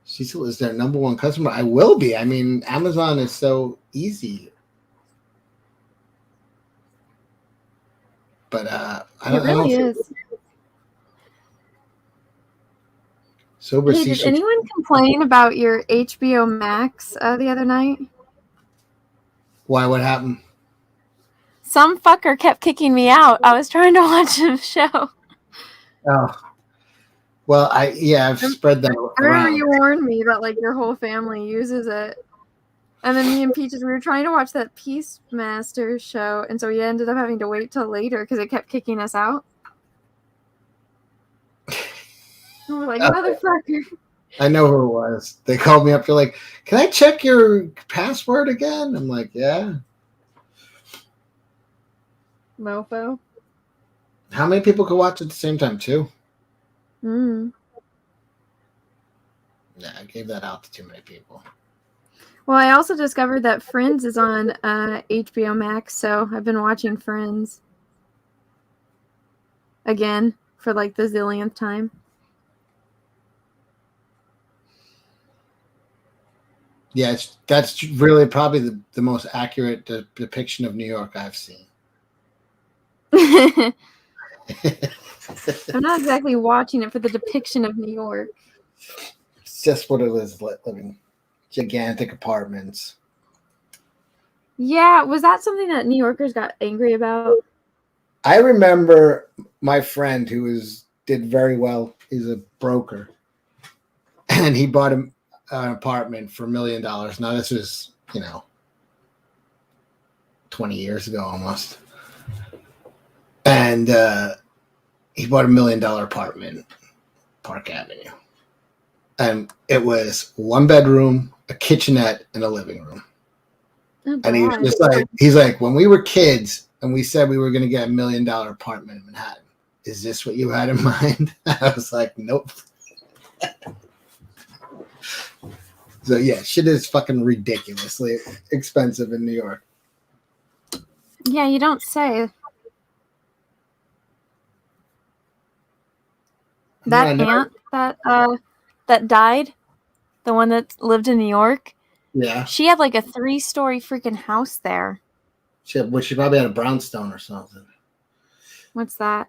She still is their number one customer. I will be. I mean, Amazon is so easy. But It I don't really think is. Sober Hey, did Cecil. anyone complain about your HBO Max the other night? Why? What happened? Some fucker kept kicking me out. I was trying to watch a show. Oh, well, I've spread that I remember around. you warned me that like your whole family uses it. And then me and Peaches, we were trying to watch that Peacemaster show, and so we ended up having to wait till later because it kept kicking us out. And we're like, motherfucker. I know who it was. They called me up. They're like, "Can I check your password again?" I'm like, "Yeah." Mofo. How many people could watch at the same time? Two? Mm. Yeah, I gave that out to too many people. Well, I also discovered that Friends is on HBO Max, so I've been watching Friends again for like the zillionth time. Yeah, that's really probably the most accurate depiction of New York I've seen. I'm not exactly watching it for the depiction of New York. It's just what it is, living gigantic apartments. Yeah, was that something that New Yorkers got angry about? I remember my friend who did very well. He's a broker, and he bought an apartment for $1 million. Now this was 20 years ago almost, and he bought $1 million apartment, Park Avenue, and it was 1 bedroom, a kitchenette, and a living room. Oh, And he was God. just like, he's like, when we were kids and we said we were going to get $1 million apartment in Manhattan, is this what you had in mind? I was like, nope. So yeah, shit is fucking ridiculously expensive in New York. Yeah, you don't say. That aunt that died, the one that lived in New York, Yeah. she had like a 3-story freaking house there. She probably had a brownstone or something. What's that?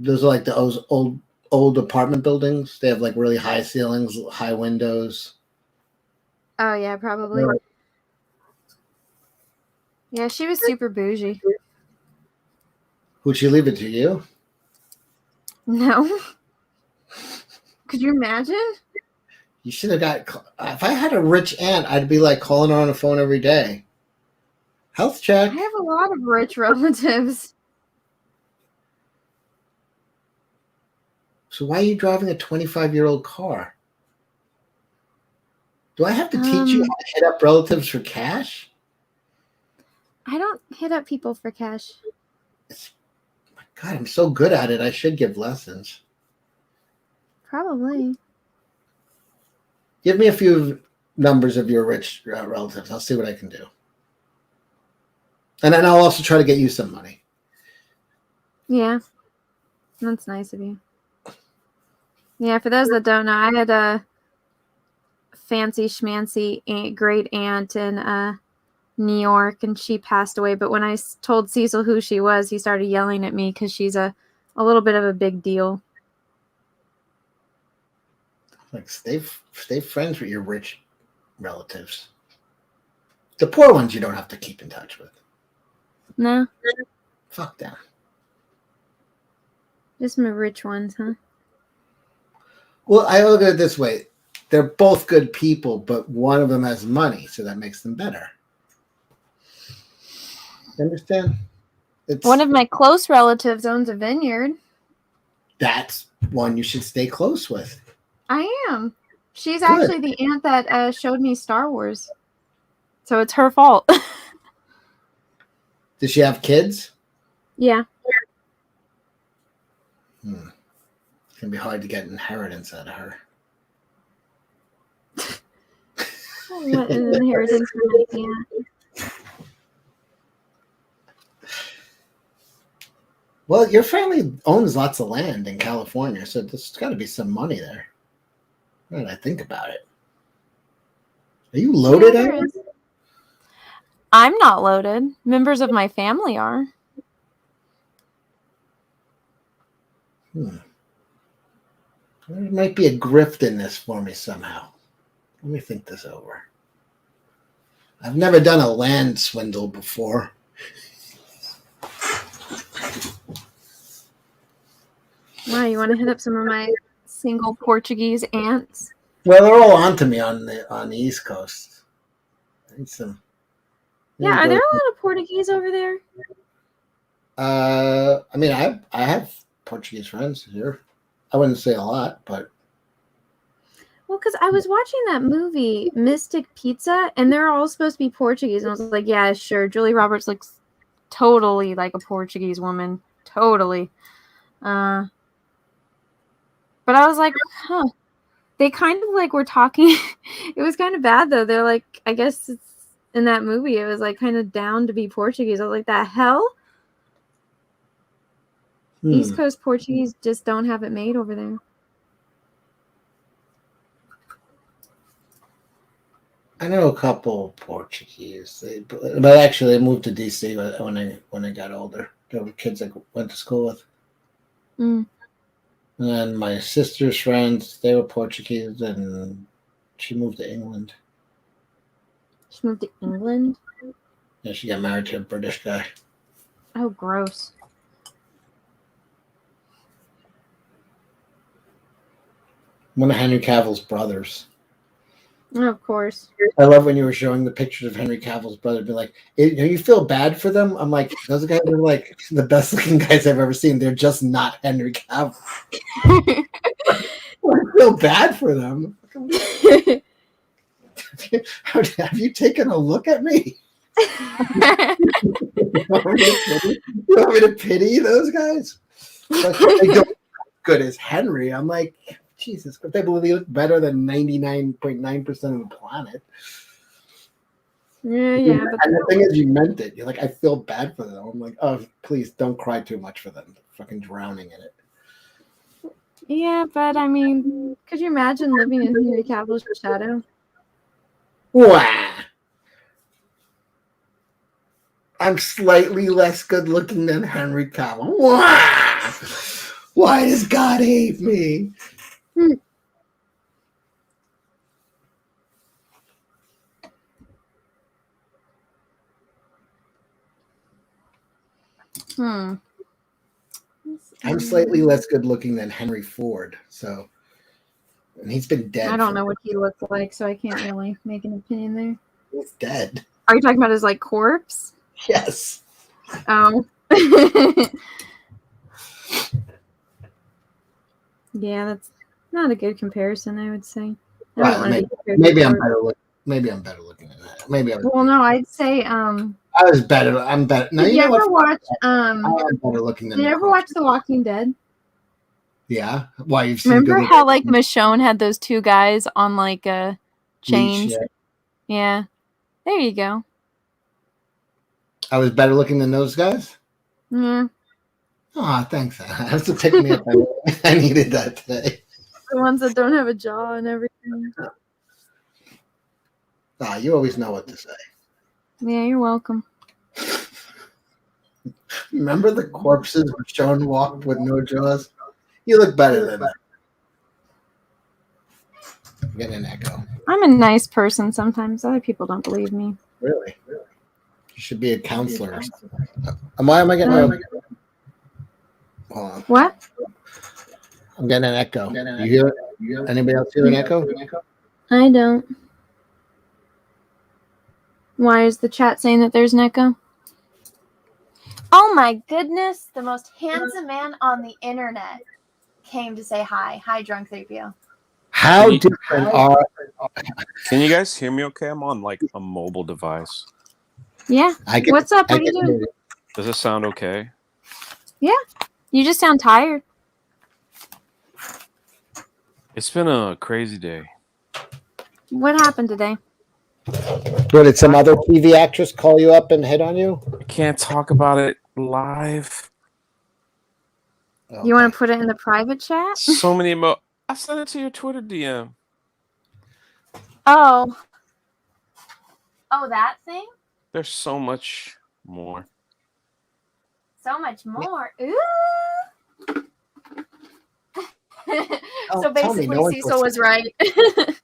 Those are like those old apartment buildings. They have like really high ceilings, high windows. Oh, yeah, probably. Yeah, she was super bougie. Would she leave it to you? No. Could you imagine? You should have got. If I had a rich aunt, I'd be like calling her on the phone every day. Health check. I have a lot of rich relatives. So why are you driving a 25-year-old car? Do I have to teach you how to hit up relatives for cash? I don't hit up people for cash. My God, I'm so good at it. I should give lessons. Probably. Give me a few numbers of your rich relatives. I'll see what I can do. And then I'll also try to get you some money. Yeah. That's nice of you. Yeah, for those that don't know, I had a fancy schmancy great aunt in New York, and she passed away. But when I told Cecil who she was, he started yelling at me because she's a little bit of a big deal. Like stay friends with your rich relatives. The poor ones you don't have to keep in touch with. No, Fuck them. just my rich ones, huh? Well, I look at it this way. They're both good people, but one of them has money, so that makes them better. You understand? One of my close relatives owns a vineyard. That's one you should stay close with. I am. She's Good. actually the aunt that showed me Star Wars. So it's her fault. Does she have kids? Yeah. It's going to be hard to get inheritance out of her. What an inheritance from my aunt. Well, your family owns lots of land in California, so there's got to be some money there. Now that I think about it. Are you loaded Yeah, out? there is. I'm not loaded. Members of my family are. There might be a grift in this for me somehow. Let me think this over. I've never done a land swindle before. Wow, you want to hit up some of my single Portuguese aunts? Well, they're all onto me on the East Coast. I need some. Yeah, are there a lot of Portuguese over there? I mean, I have Portuguese friends here. I wouldn't say a lot, but Well, because I was watching that movie Mystic Pizza, and they're all supposed to be Portuguese, and I was like, yeah, sure. Julie Roberts looks totally like a Portuguese woman, totally. But I was like, huh. They kind of like were talking. It was kind of bad though. They're like, I guess it's in that movie. It was like kind of down to be Portuguese. I was like, the hell? East Coast Portuguese just don't have it made over there. I know a couple Portuguese. But actually, they moved to DC when they got older. There were kids I went to school with. Mm. And my sister's friends, they were Portuguese, and she moved to England. She moved to England? Yeah, she got married to a British guy. Oh, gross. One of Henry Cavill's brothers. Oh, of course. I love when you were showing the pictures of Henry Cavill's brother. Be like, you feel bad for them? I'm like, those guys are like the best looking guys I've ever seen. They're just not Henry Cavill. I feel bad for them. Have you taken a look at me? You want me to pity those guys? Like, they don't look good as Henry. I'm like, Jesus Christ, they believe they look better than 99.9% of the planet. Yeah. But and the thing is, you meant it. You're like, I feel bad for them. I'm like, oh, please don't cry too much for them. They're fucking drowning in it. Yeah, but I mean, could you imagine living in Henry Cavill's shadow? Wow. I'm slightly less good looking than Henry Cavill. Wow. Why does God hate me? I'm slightly less good looking than Henry Ford, so and he's been dead. I don't know what he looked like, so I can't really make an opinion there. He's dead. Are you talking about his like corpse? Yes. Oh. Yeah, that's not a good comparison, I would say. Well, maybe I'm better looking. Maybe I'm better looking than that. Maybe I'm. Well, no, I'd say I was better. I'm better. Now, did you ever watch I'm better looking than. Did you ever watch The Walking Dead? Yeah. Why you've seen? Remember how like Michonne had those two guys on like chains? Yeah. There you go. I was better looking than those guys? Yeah. Oh, thanks. That's to pick me up. I needed that today. The ones that don't have a jaw and everything. You always know what to say. Yeah, you're welcome. Remember the corpses Michonne walked with no jaws? You look better than that. I'm getting an echo. I'm a nice person sometimes. Other people don't believe me. Really? You should be a counselor or something. Why am I getting an echo? Hold on. What? I'm getting an echo. You hear it? Anybody else hear an echo? I don't. Why is the chat saying that there's an echo? Oh my goodness, the most handsome man on the internet came to say hi. Hi, Drunk 3PO. How different are... Can you guys hear me okay? I'm on like a mobile device. Yeah. What's up? What are you doing? Does it sound okay? Yeah. You just sound tired. It's been a crazy day. What happened today? What, did some other TV actress call you up and hit on you? I can't talk about it live. You want Okay. to put it in the private chat? So many I sent it to your Twitter DM. Oh. Oh, that thing? There's so much more. So much more. Ooh. Oh, So tell me, basically, no one's Cecil was right. listening.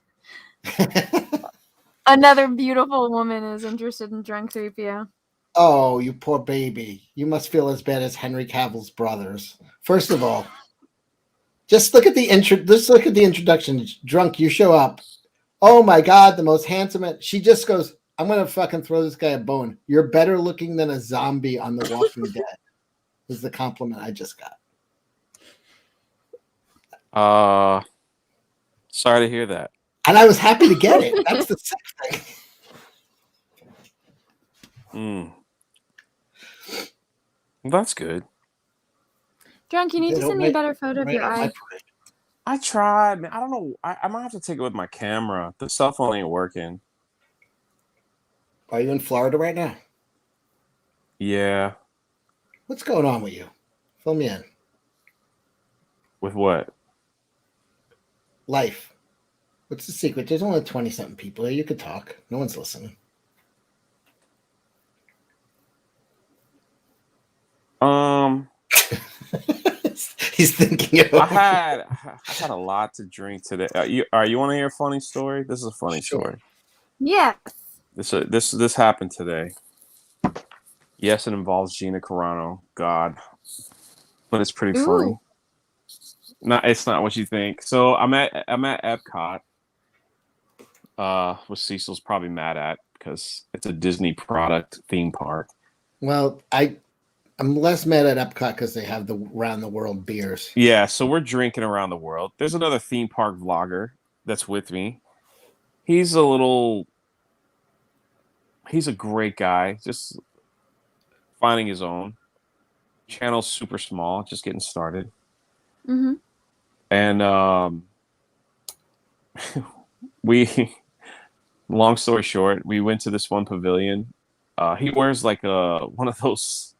Another beautiful woman is interested in drunk 3PO. Oh, you poor baby. You must feel as bad as Henry Cavill's brothers. First of all, just look at the introduction. Drunk, you show up. Oh my God, the most handsome. She just goes, I'm going to fucking throw this guy a bone. You're better looking than a zombie on The Walking Dead, is the compliment I just got. Sorry to hear that. And I was happy to get it. That's the sick thing. Well, that's good. Drunk, you need to send me a better photo of your eye. I tried, man. I don't know. I might have to take it with my camera. The cell phone ain't working. Are you in Florida right now? Yeah. What's going on with you? Fill me in. With what? Life. What's the secret? There's only 20-something people here. You could talk. No one's listening. He's thinking about I had a lot to drink today. You want to hear a funny story? This is a funny story. Yes. This happened today. Yes, it involves Gina Carano. God, but it's pretty funny. No, it's not what you think. So I'm at Epcot. Which Cecil's probably mad at because it's a Disney product theme park. Well, I'm less mad at Epcot because they have the round the world beers. Yeah, so we're drinking around the world. There's another theme park vlogger that's with me. He's a great guy, just finding his own. Channel's super small, just getting started. Mm-hmm. And we, long story short, we went to this one pavilion. He wears like one of those.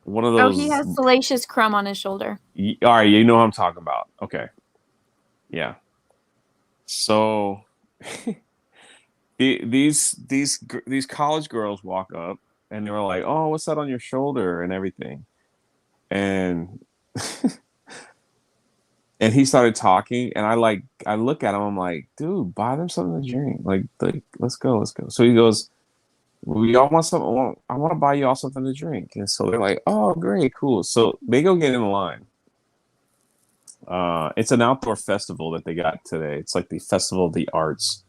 Oh, he has Salacious Crumb on his shoulder. All right, you know what I'm talking about. Okay. Yeah. So these college girls walk up and they were like, "Oh, what's that on your shoulder?" and everything. And and he started talking and I look at him, I'm like, "Dude, buy them something to drink. Like let's go. So he goes, "Well, y'all want something? I want to buy y'all something to drink." And so they're like, "Oh, great, cool." So they go get in line. It's an outdoor festival that they got today. It's like the Festival of the Arts.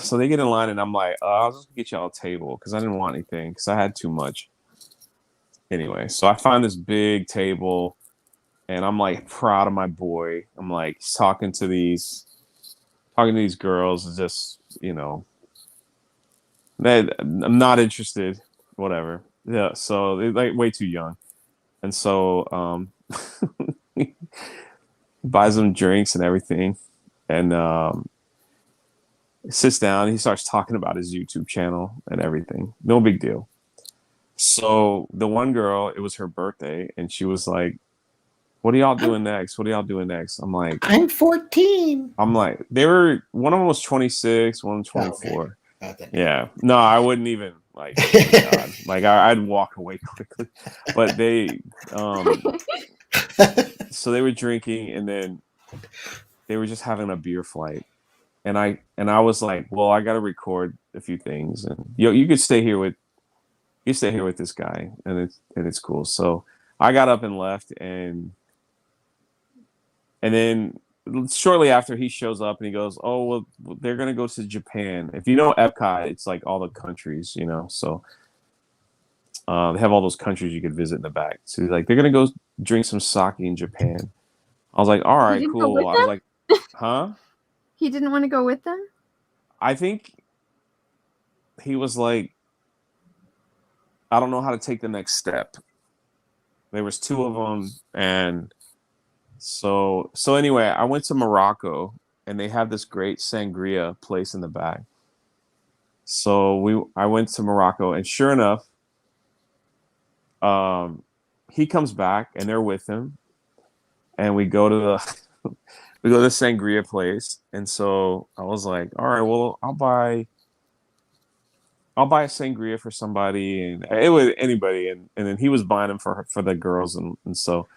So they get in line, and I'm like, I'll just get y'all a table because I didn't want anything because I had too much. Anyway, so I find this big table, and I'm like proud of my boy. I'm like talking to these girls, just I'm not interested. Whatever. Yeah. So they're like way too young, and so buys them drinks and everything, and sits down. He starts talking about his YouTube channel and everything. No big deal. So the one girl, it was her birthday, and she was like, "What are y'all doing next? What are y'all doing next?" I'm like, I'm 14. they were, one of them was 26, one 24. Oh, okay. Yeah. No, I wouldn't even like, oh my God. Like I'd walk away quickly. But they so they were drinking and then they were just having a beer flight. And I was like, well, I gotta record a few things and you could stay here with this guy and it's cool. So I got up and left and then shortly after he shows up and he goes, "Oh, well, they're going to go to Japan." If you know Epcot, it's like all the countries, So they have all those countries you could visit in the back. So he's like, they're going to go drink some sake in Japan. I was like, all He right, didn't go cool. with I was them? like, huh? He didn't want to go with them? I think he was like, I don't know how to take the next step. There was two of them. And so anyway, I went to Morocco and they have this great sangria place in the back. So I went to Morocco and sure enough, he comes back and they're with him, and we go to the we go to the sangria place. And so I was like, all right, well, I'll buy a sangria for somebody, and it was anybody, and then he was buying them for the girls, and so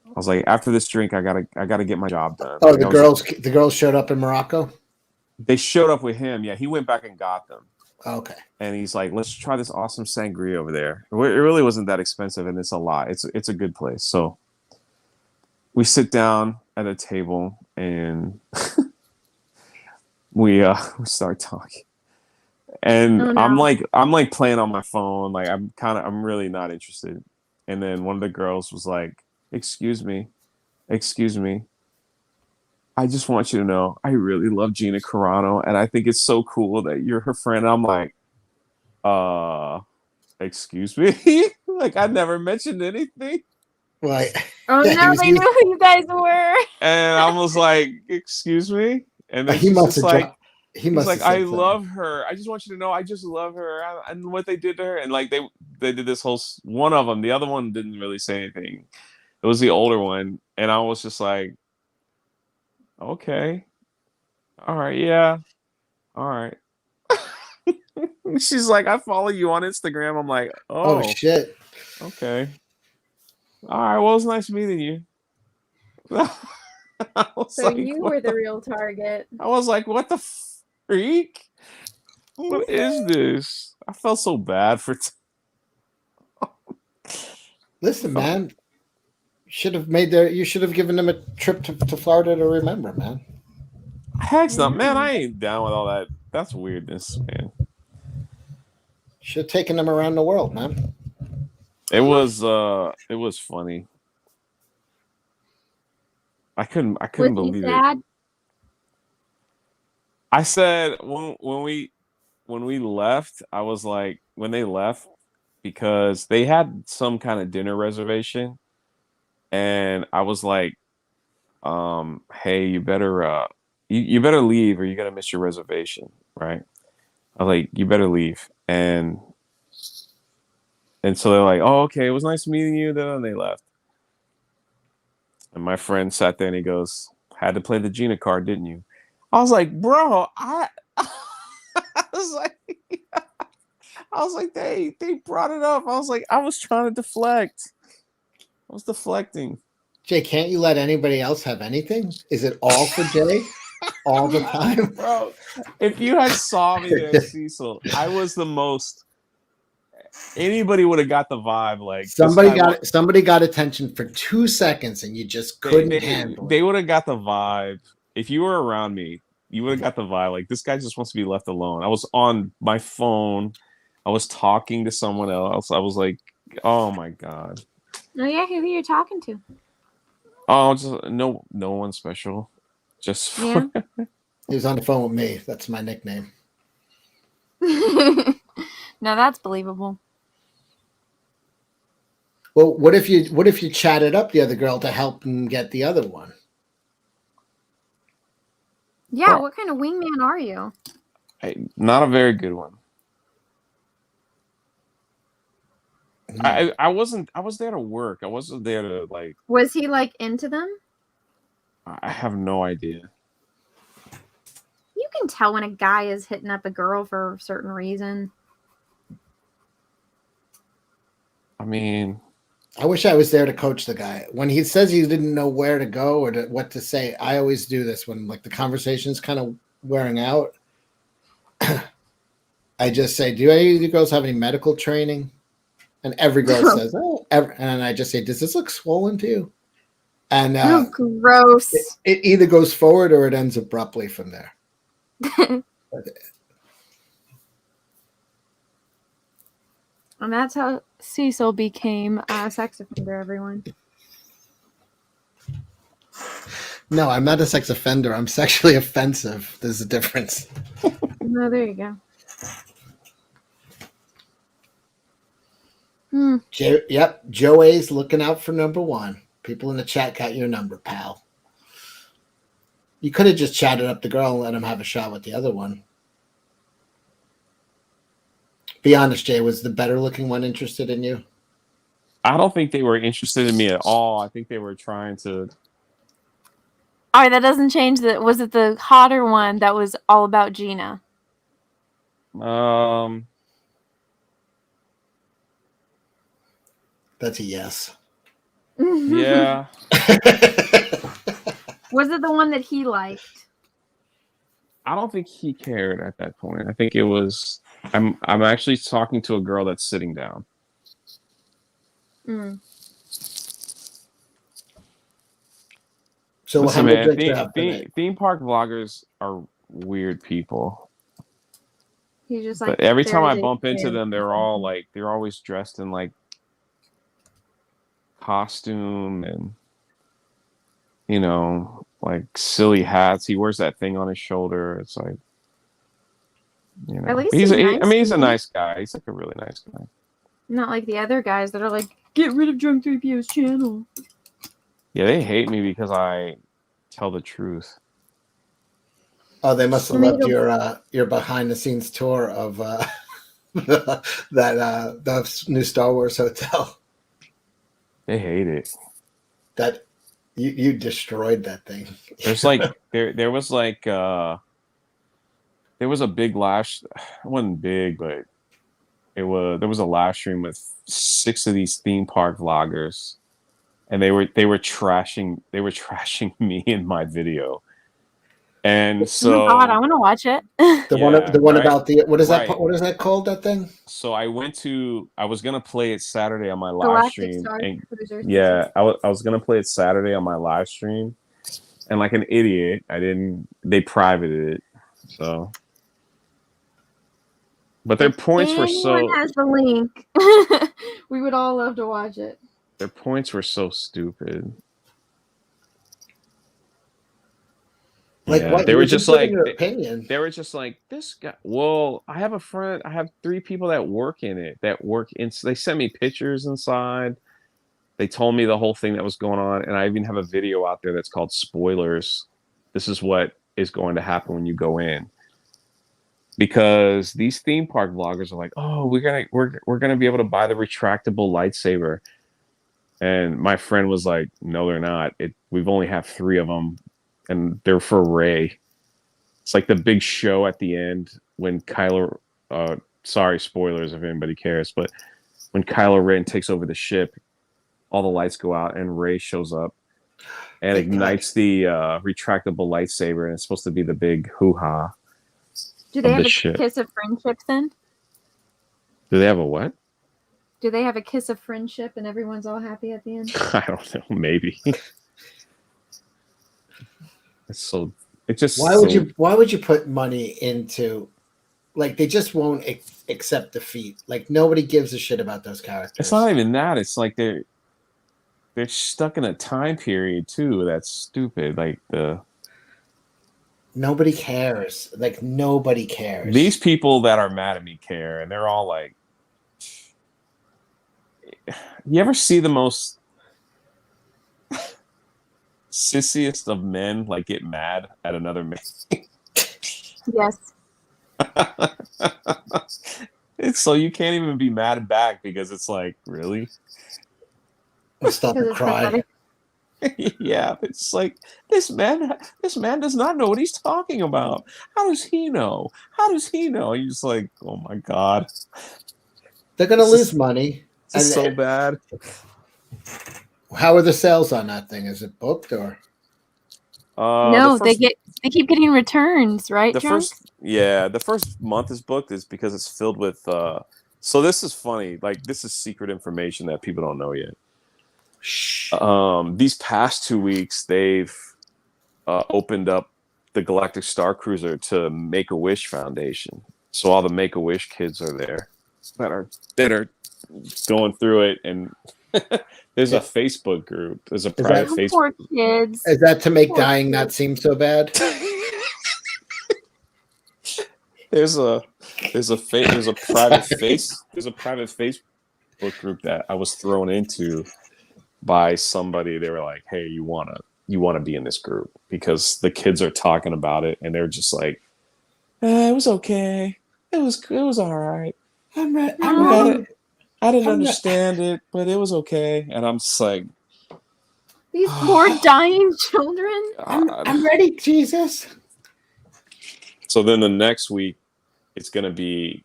I was like, after this drink, I gotta get my job done. Oh, Like, the girls showed up in Morocco. they showed up with him. Yeah, he went back and got them. Okay. And he's like, let's try this awesome sangria over there. It really wasn't that expensive, and it's a lot. It's a good place. So we sit down at a table, and we start talking. And Oh, no. I'm like playing on my phone, like I'm really not interested. And then one of the girls was like, excuse me, I just want you to know I really love Gina Carano, and I think it's so cool that you're her friend. I'm like, excuse me? Like, I never mentioned anything. Right. Oh Yeah, no, they knew who you guys were. And I was like, excuse me? And then he she's must just have like, he he's must like, have said I something. love her. I just want you to know I just love her, and what they did to her. And like they did this whole one of them. The other one didn't really say anything. It was the older one, and I was just like, okay, all right, yeah, all right. She's like, I follow you on Instagram. I'm like, Oh oh, shit. okay. All right, well, it's nice meeting you. I was So like, you what were the the? real target. I was like, what the freak? What is this? I felt so bad for. Listen, man. You should have given them a trip to Florida to remember, man. Heck no, man. I ain't down with all that. That's weirdness, man. Should have taken them around the world, man. It was funny. I couldn't Was he believe it. sad? I said when we left, I was like, when they left, because they had some kind of dinner reservation, and I was like, hey, you better you better leave, or you're gonna miss your reservation, right? I was like, you better leave. And so they're like, oh, okay, it was nice meeting you. Then they left. And my friend sat there and he goes, had to play the Gina card, didn't you? I was like, bro, I was like, they brought it up. I was like, I was trying to deflect. I was deflecting. Jay, can't you let anybody else have anything? Is it all for Jay? All the time? Bro, if you had saw me there, Cecil, I was the most. Anybody would have got the vibe. Like, somebody got attention for 2 seconds and you just couldn't handle it. They would have got the vibe. If you were around me, you would have got the vibe. Like, this guy just wants to be left alone. I was on my phone. I was talking to someone else. I was like, oh my God. Oh yeah, who are you talking to? Oh, just no one special. Just Yeah. He was on the phone with me. That's my nickname. No, that's believable. Well, what if you chatted up the other girl to help him get the other one? Yeah, what kind of wingman are you? Not a very good one. No. I was there to work. I wasn't there to like. Was he like into them? I have no idea. You can tell when a guy is hitting up a girl for a certain reason. I mean, I wish I was there to coach the guy. When he says he didn't know where to go or what to say, I always do this when like the conversation's kind of wearing out. I just say, do any of you girls have any medical training? And every girl says, oh, and I just say, does this look swollen to you? And oh, gross. It either goes forward or it ends abruptly from there. And that's how Cecil became a sex offender, everyone. No, I'm not a sex offender. I'm sexually offensive. There's a difference. No, there you go. Yep, Joe A's looking out for number one. People in the chat got your number, pal. You could have just chatted up the girl and let him have a shot with the other one. Be honest, Jay, was the better looking one interested in you? I don't think they were interested in me at all. I think they were trying to. All right, that doesn't change that. Was it the hotter one that was all about Gina? That's a yes. Yeah. Was it the one that he liked? I don't think he cared at that point. I think it was. I'm actually talking to a girl that's sitting down. So listen, how many man, drinks you have tonight? theme park vloggers are weird people. He's just But every time I bump into them, they're always dressed in like costume and like silly hats. He wears that thing on his shoulder. It's like, At least he's nice. He's a nice guy. He's like a really nice guy. Not like the other guys that are like, get rid of Drunk 3PO's channel. Yeah, they hate me because I tell the truth. Oh, they must have loved your behind the scenes tour of the new Star Wars hotel. They hate it. That you destroyed that thing. There's like there was a big lash. It wasn't big, but there was a live stream with 6 of these theme park vloggers, and they were trashing me in my video. And so, oh my God, I want to watch it. The one about the what is that called, that thing? So I was gonna play it Saturday on my live stream, and I was gonna play it Saturday on my live stream, and like an idiot, they privated it, so. But their points were so. Anyone has the link. We would all love to watch it. Their points were so stupid. Like, what? They were just like, your opinion. They were just like, this guy. Well, I have a friend. I have 3 people that work in it. They sent me pictures inside. They told me the whole thing that was going on, and I even have a video out there that's called "Spoilers." This is what is going to happen when you go in. Because these theme park vloggers are like, oh, we're gonna be able to buy the retractable lightsaber, and my friend was like, no, they're not. We've only have 3 of them, and they're for Rey. It's like the big show at the end when Kylo. Sorry, spoilers if anybody cares, but when Kylo Ren takes over the ship, all the lights go out and Rey shows up and ignites the retractable lightsaber, and it's supposed to be the big hoo-ha. Do they have a kiss of friendship then? Do they have a what? Do they have a kiss of friendship and everyone's all happy at the end? I don't know. Maybe. Why would you put money into, like, they just won't accept defeat. Like, nobody gives a shit about those characters. It's not even that. It's like they're stuck in a time period too. That's stupid. Like nobody cares. Like, nobody cares. These people that are mad at me care, and they're all like, you ever see the most sissiest of men like get mad at another man? Yes. It's so you can't even be mad back because it's like, really? I'll stop and cry. Yeah, it's like this man does not know what he's talking about. How does he know? You're just like, oh my God. They're gonna lose money. It's so bad. How are the sales on that thing? Is it booked or? No, they keep getting returns, right? The first month is booked is because it's filled with. So this is funny. Like, this is secret information that people don't know yet. These past 2 weeks, they've opened up the Galactic Star Cruiser to Make-A-Wish Foundation. So all the Make-A-Wish kids are there that are going through it, and there's a Facebook group. There's a private Facebook. Poor kids. Is that to make dying not seem so bad? There's a private Facebook group that I was thrown into by somebody. They were like, "Hey, you wanna be in this group?" Because the kids are talking about it, and they're just like, "It was okay. It was all right. I'm ready. I didn't I'm not- understand it, but it was okay. And I'm just like, These poor dying children. God. I'm ready, Jesus. So then the next week, it's gonna be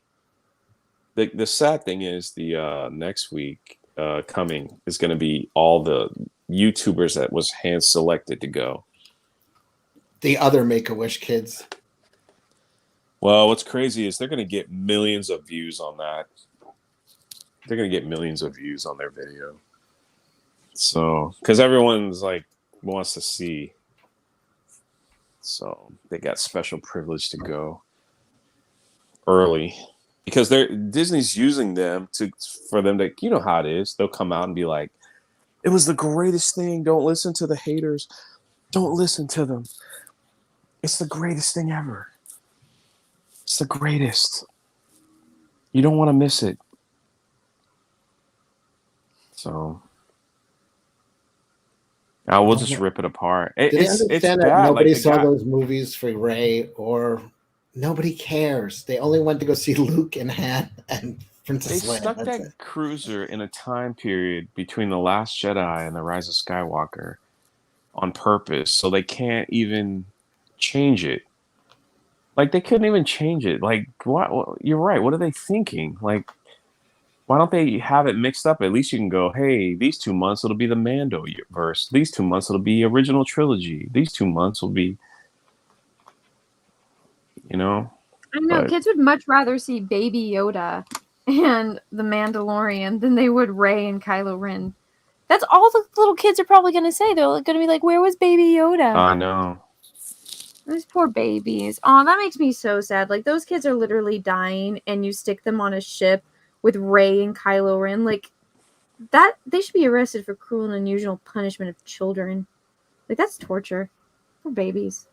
the sad thing is the next week coming is gonna be all the YouTubers that was hand selected to go. The other Make-A-Wish kids. Well, what's crazy is they're gonna get millions of views on that. They're gonna get millions of views on their video. So, because everyone's like wants to see, so they got special privilege to go early because they're Disney's using them for them to, you know how it is. They'll come out and be like, "It was the greatest thing. Don't listen to the haters. Don't listen to them. It's the greatest thing ever. It's the greatest. You don't want to miss it." So I will just rip it apart. Do they It's understand that bad. Like nobody the saw guy, those movies for Ray, or nobody cares? They only went to go see Luke and Han and they Princess Leia. stuck That's that it. cruiser in a time period between The Last Jedi and The Rise of Skywalker on purpose, so they can't even change it. Like they couldn't even change it. Like what? You're right. What are they thinking? Like why don't they have it mixed up? At least you can go, hey, these 2 months it'll be the Mando verse. These 2 months it'll be original trilogy. These 2 months will be, you know. I know But kids would much rather see Baby Yoda and the Mandalorian than they would Rey and Kylo Ren. That's all the little kids are probably going to say. They're going to be like, "Where was Baby Yoda?" I know. Those poor babies. Oh, that makes me so sad. Like those kids are literally dying, and you stick them on a ship with Rey and Kylo Ren. Like that, they should be arrested for cruel and unusual punishment of children. Like that's torture for babies.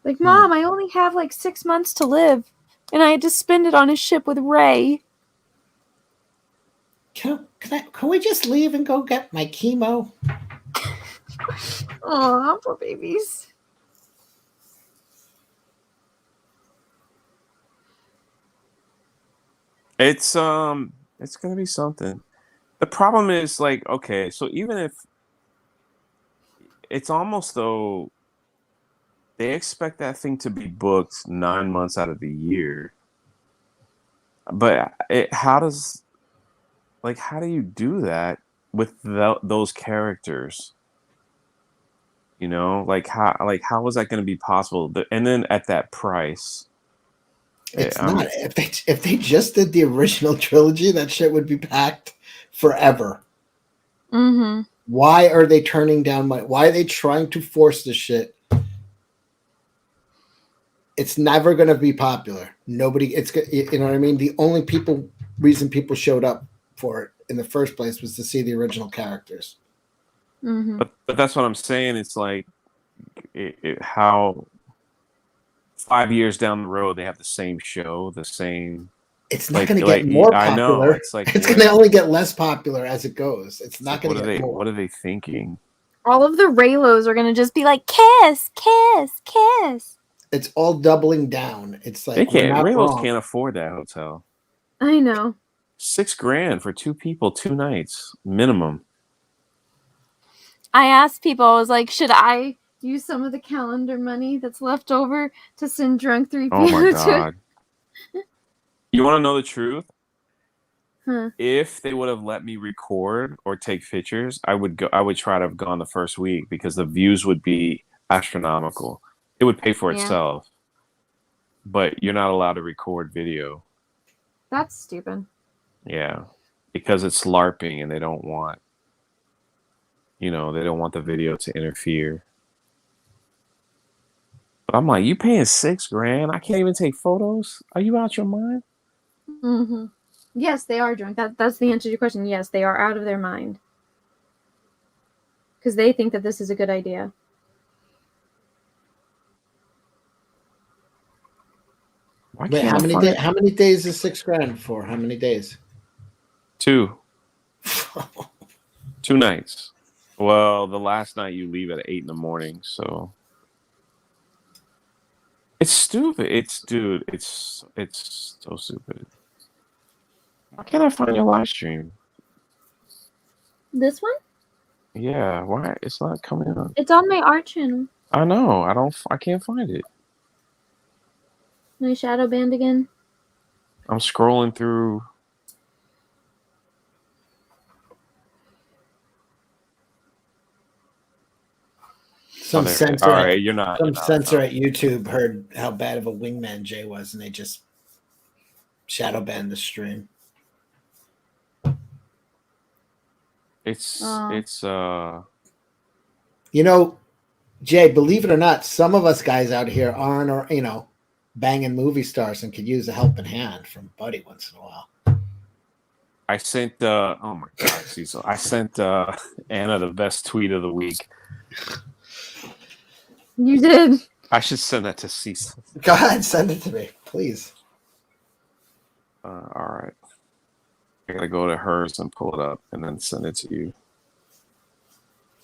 Like, Mom, I only have like 6 months to live, and I had to spend it on a ship with Rey. Can we just leave and go get my chemo? Oh, poor babies. It's gonna be something. The problem is like, okay, so even if it's almost though they expect that thing to be booked 9 months out of the year, but how do you do that with those characters? You know, how is that going to be possible? And then at that price, It's not. If they just did the original trilogy, that shit would be packed forever. Mm-hmm. Why are they turning down money? Why are they trying to force this shit? It's never going to be popular. Nobody. You know what I mean. The only reason people showed up for it in the first place was to see the original characters. Mm-hmm. But that's what I'm saying. It's like how 5 years down the road they have the same show, the same. It's not going to get more popular. I know. It's like it's going to only get less popular as it goes. It's not like, going to get more. What are they thinking? All of the Raylos are going to just be like, kiss, kiss, kiss. It's all doubling down. It's like Raylos can't afford that hotel. I know. $6,000 for 2 people, 2 nights minimum. I asked people, I was like, should I use some of the calendar money that's left over to send drunk 3 people? Oh my God. You want to know the truth? Huh. If they would have let me record or take pictures, I would try to have gone the first week because the views would be astronomical. It would pay for itself. But you're not allowed to record video. That's stupid. Yeah. Because it's LARPing and they don't want the video to interfere. But I'm like, you paying $6,000? I can't even take photos? Are you out your mind? Mm-hmm. Yes, they are drunk. That's the answer to your question. Yes, they are out of their mind. Because they think that this is a good idea. Wait, how many days is $6,000 for? How many days? 2. 2 nights. Well, the last night you leave at 8 a.m, so it's stupid. It's so stupid. Why can't I find your live stream? This one? Yeah, why it's not coming up? It's on my art channel. I know. I can't find it. My shadow band again. I'm scrolling through. Some All censor, right, you're not. some You're not. censor at YouTube heard how bad of a wingman Jay was, and they just shadow banned the stream. It's Oh. it's You know, Jay, believe it or not, some of us guys out here aren't, or banging movie stars and could use a helping hand from Buddy once in a while. I sent oh my god, Cecil. I sent Anna the best tweet of the week. You did. I should send that to Cecil. Go ahead, send it to me, please. All right. I gotta go to hers and pull it up and then send it to you.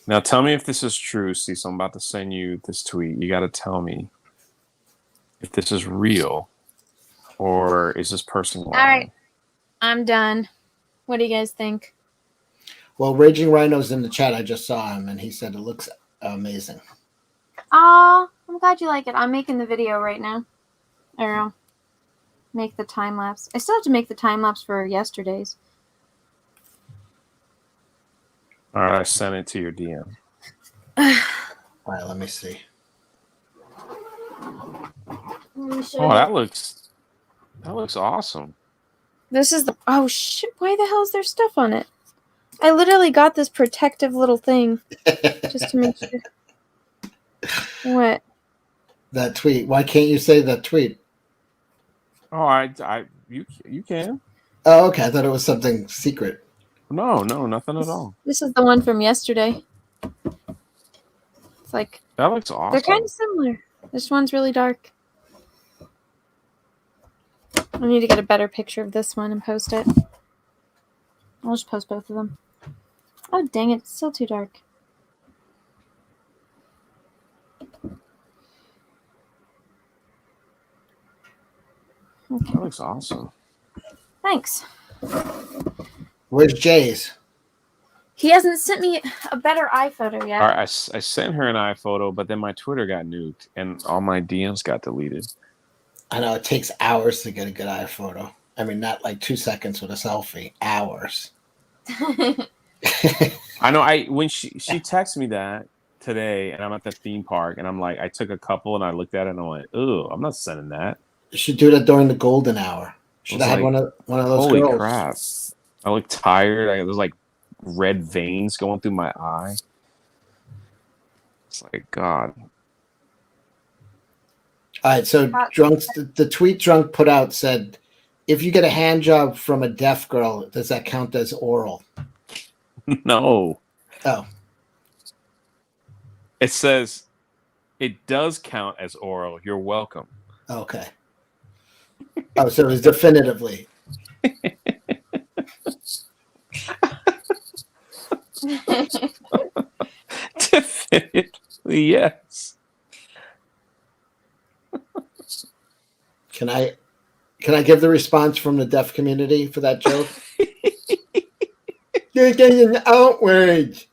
Now tell me if this is true, Cecil. I'm about to send you this tweet. You gotta tell me if this is real or is this person lying? All right. I'm done. What do you guys think? Well, Raging Ryno's in the chat. I just saw him, and he said it looks amazing. Aw, I'm glad you like it. I'm making the video right now. I don't know. Make the time lapse. I still have to make the time lapse for yesterday's. All right, I sent it to your DM. All right, let me see. Oh, that looks awesome. This is the... Oh, shit. Why the hell is there stuff on it? I literally got this protective little thing just to make sure. What? That tweet. Why can't you say that tweet? Oh, you can. Oh, okay. I thought it was something secret. No, nothing at all. This is the one from yesterday. It's like... That looks awesome. They're kind of similar. This one's really dark. I need to get a better picture of this one and post it. I'll just post both of them. Oh, dang it. It's still too dark. Okay. That looks awesome. Thanks. Where's Jay's? He hasn't sent me a better iPhoto yet. All right, I sent her an iPhoto, but then my Twitter got nuked and all my DMs got deleted. I know it takes hours to get a good iPhoto. I mean, not like 2 seconds with a selfie. Hours. I know. When she texted me that today, and I'm at the theme park, and I'm like, I took a couple, and I looked at it, and I went, "Ooh, I'm not sending that." You should do that during the golden hour. Should have had like, one of those holy girls. crap! I look tired. There's like red veins going through my eye. It's like God. All right, so drunks. The tweet drunk put out said, "If you get a hand job from a deaf girl, does that count as oral?" No. Oh. It says it does count as oral. You're welcome. Okay. Oh, so it was definitively. Definitively, yes. Can I give the response from the deaf community for that joke? You're getting an outrage.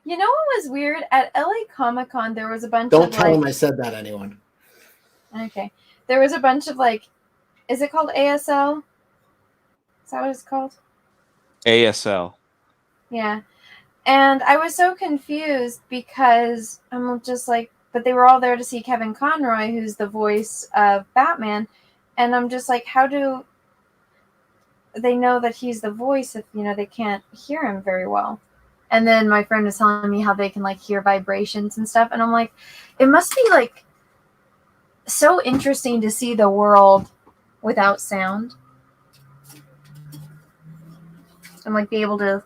You know what was weird? At LA Comic Con, there was a bunch Don't of tell them I said that, anyone. Okay. There was a bunch of is it called ASL? Is that what it's called? ASL. Yeah. And I was so confused because I'm just like, but they were all there to see Kevin Conroy, who's the voice of Batman. And I'm just like, how do they know that he's the voice if, they can't hear him very well? And then my friend was telling me how they can hear vibrations and stuff. And I'm like, it must be so interesting to see the world without sound. And be able to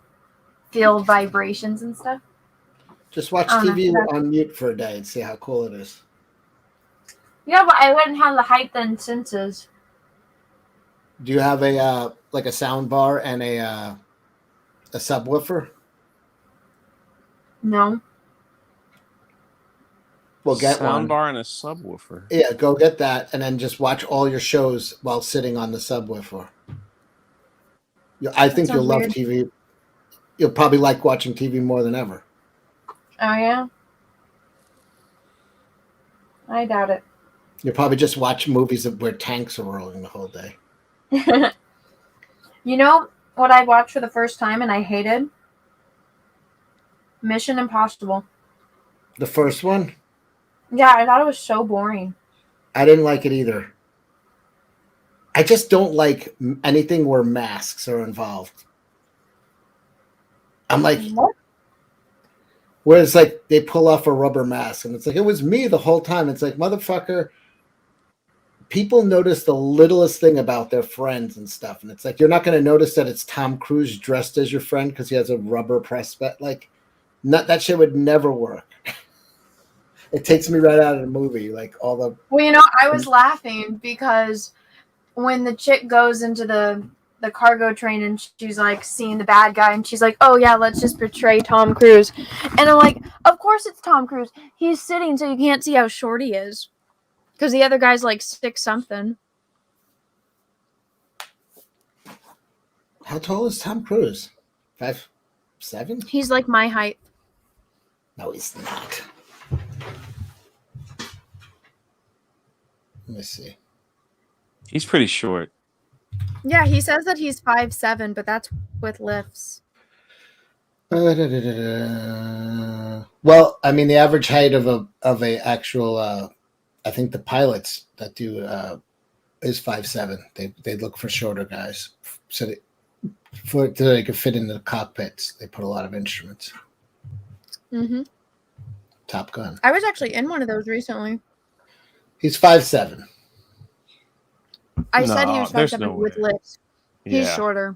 feel vibrations and stuff. Just watch TV on mute for a day and see how cool it is. Yeah, but I wouldn't have the heightened senses. Do you have a a sound bar and a subwoofer? No. Well, get one. Soundbar and a subwoofer. Yeah, go get that, and then just watch all your shows while sitting on the subwoofer. I think you'll sounds love weird. TV. You'll probably like watching TV more than ever. Oh yeah. I doubt it. You'll probably just watch movies where tanks are rolling the whole day. You know what I watched for the first time and I hated? Mission Impossible. The first one, Yeah, I thought it was so boring. I didn't like it either. I just don't like anything where masks are involved. I'm like, What? where it's like they pull off a rubber mask and it's like, it was me the whole time. It's like, motherfucker, people notice the littlest thing about their friends and stuff. And it's like, you're not going to notice that it's Tom Cruise dressed as your friend because he has a rubber press bet. Like, that shit would never work. It takes me right out of the movie. Like all the. Well, you know, I was laughing because when the chick goes into the cargo train and she's like seeing the bad guy and she's like, oh yeah, let's just portray Tom Cruise. And I'm like, of course it's Tom Cruise. He's sitting so you can't see how short he is. Because the other guy's like 6 something. How tall is Tom Cruise? 5'7"? He's like my height. No, he's not. Let me see. He's pretty short. Yeah, he says that he's 5'7", but that's with lifts. Well, I mean, the average height of a actual, I think the pilots that do is 5'7". They look for shorter guys, so they could fit in the cockpits. They put a lot of instruments. Mm-hmm. Top Gun. I was actually in one of those recently. He's 5'7". I said he was there's 5'7" no with way. lifts. He's Yeah. shorter.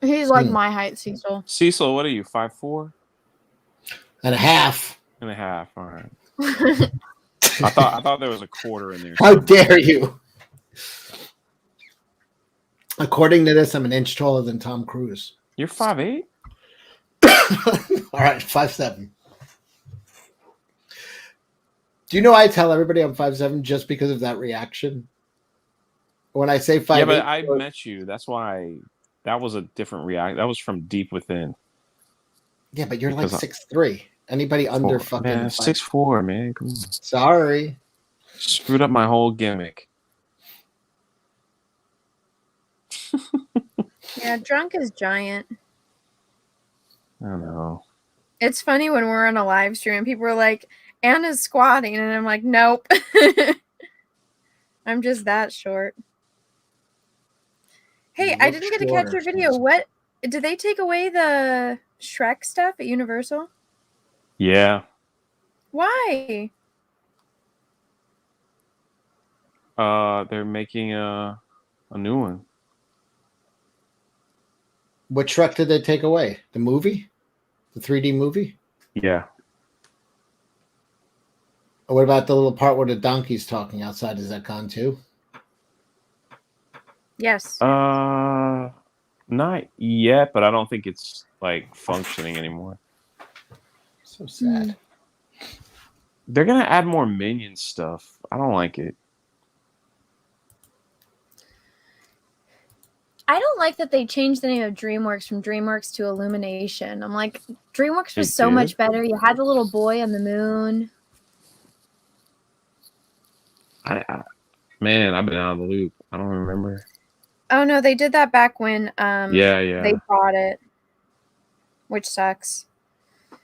He's like my height, Cecil. Cecil, what are you? 5'4"? And a half. And a half. All right. I thought there was a quarter in there. How dare you? According to this, I'm an inch taller than Tom Cruise. You're 5'8"? All right, 5'7". Do you know I tell everybody I'm 5'7" just because of that reaction? When I say 5'8", Yeah, but I met you. That's why that was a different reaction. That was from deep within. Yeah, but you're like 6'3". Anybody under fucking 6'4", man. Come on. Sorry. Screwed up my whole gimmick. Yeah, drunk is giant. I don't know. It's funny when we're on a live stream, people are like, Anna's squatting, and I'm like, nope. I'm just that short. Hey, I didn't get to catch your video. What did they take away the Shrek stuff at Universal? Yeah. Why? They're making a new one. What Shrek did they take away? The movie? The 3D movie? Yeah. Or what about the little part where the donkey's talking outside? Is that gone too? Yes. Not yet, but I don't think it's like functioning anymore. So sad. They're gonna add more Minion stuff. I don't like it. I don't like that they changed the name of DreamWorks from DreamWorks to Illumination. I'm like, DreamWorks was so much better. You had the little boy on the moon. Man, I've been out of the loop. I don't remember. Oh no, they did that back when yeah. they bought it, which sucks.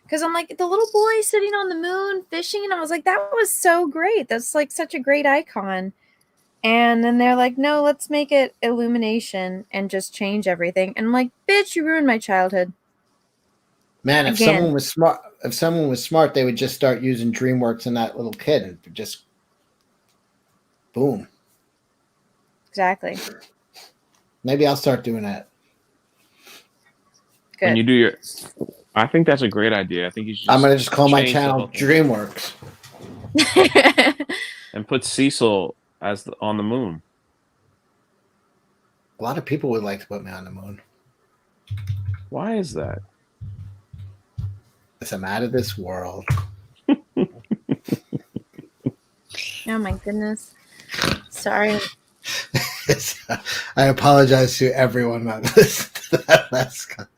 Because I'm like, the little boy sitting on the moon fishing, and I was like, that was so great. That's like such a great icon. And then they're like, no, let's make it Illumination and just change everything. And I'm like, bitch, you ruined my childhood. Man, if someone was smart, they would just start using DreamWorks and that little kid and just boom. Exactly. Maybe I'll start doing that. Good. When you do your, I think that's a great idea. I think you should. I'm gonna just call my channel DreamWorks and put Cecil as on the moon. A lot of people would like to put me on the moon. Why is that? I'm out of this world. Oh my goodness. Sorry. I apologize to everyone that listened to that last comment.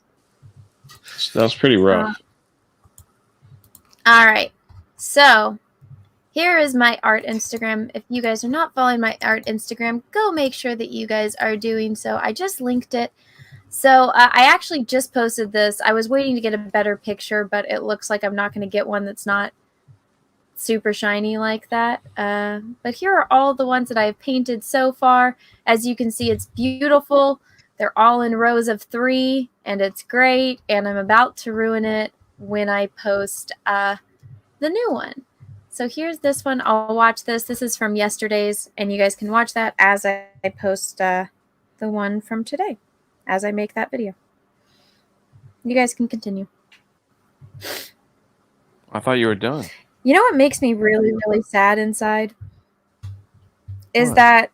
That was pretty rough. All right. So here is my art Instagram. If you guys are not following my art Instagram, go make sure that you guys are doing so. I just linked it. So I actually just posted this. I was waiting to get a better picture, but it looks like I'm not going to get one that's not super shiny like that. But here are all the ones that I've painted so far. As you can see, it's beautiful. They're all in rows of 3, and it's great. And I'm about to ruin it when I post the new one. So here's this one. I'll watch this. This is from yesterday's, and you guys can watch that as I post the one from today, as I make that video. You guys can continue. I thought you were done. You know what makes me really, really sad inside? Is What? that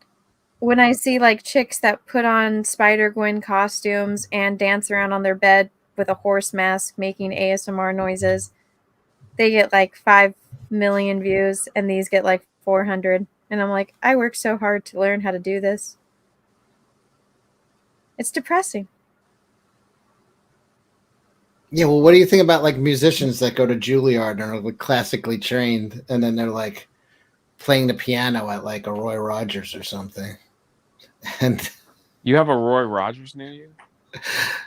when I see like chicks that put on Spider-Gwen costumes and dance around on their bed with a horse mask making ASMR noises, they get like 5 million views and these get like 400. And I'm like, I worked so hard to learn how to do this. It's depressing. Yeah, well, what do you think about like musicians that go to Juilliard and are like classically trained, and then they're like playing the piano at like a Roy Rogers or something? And You have a Roy Rogers near you?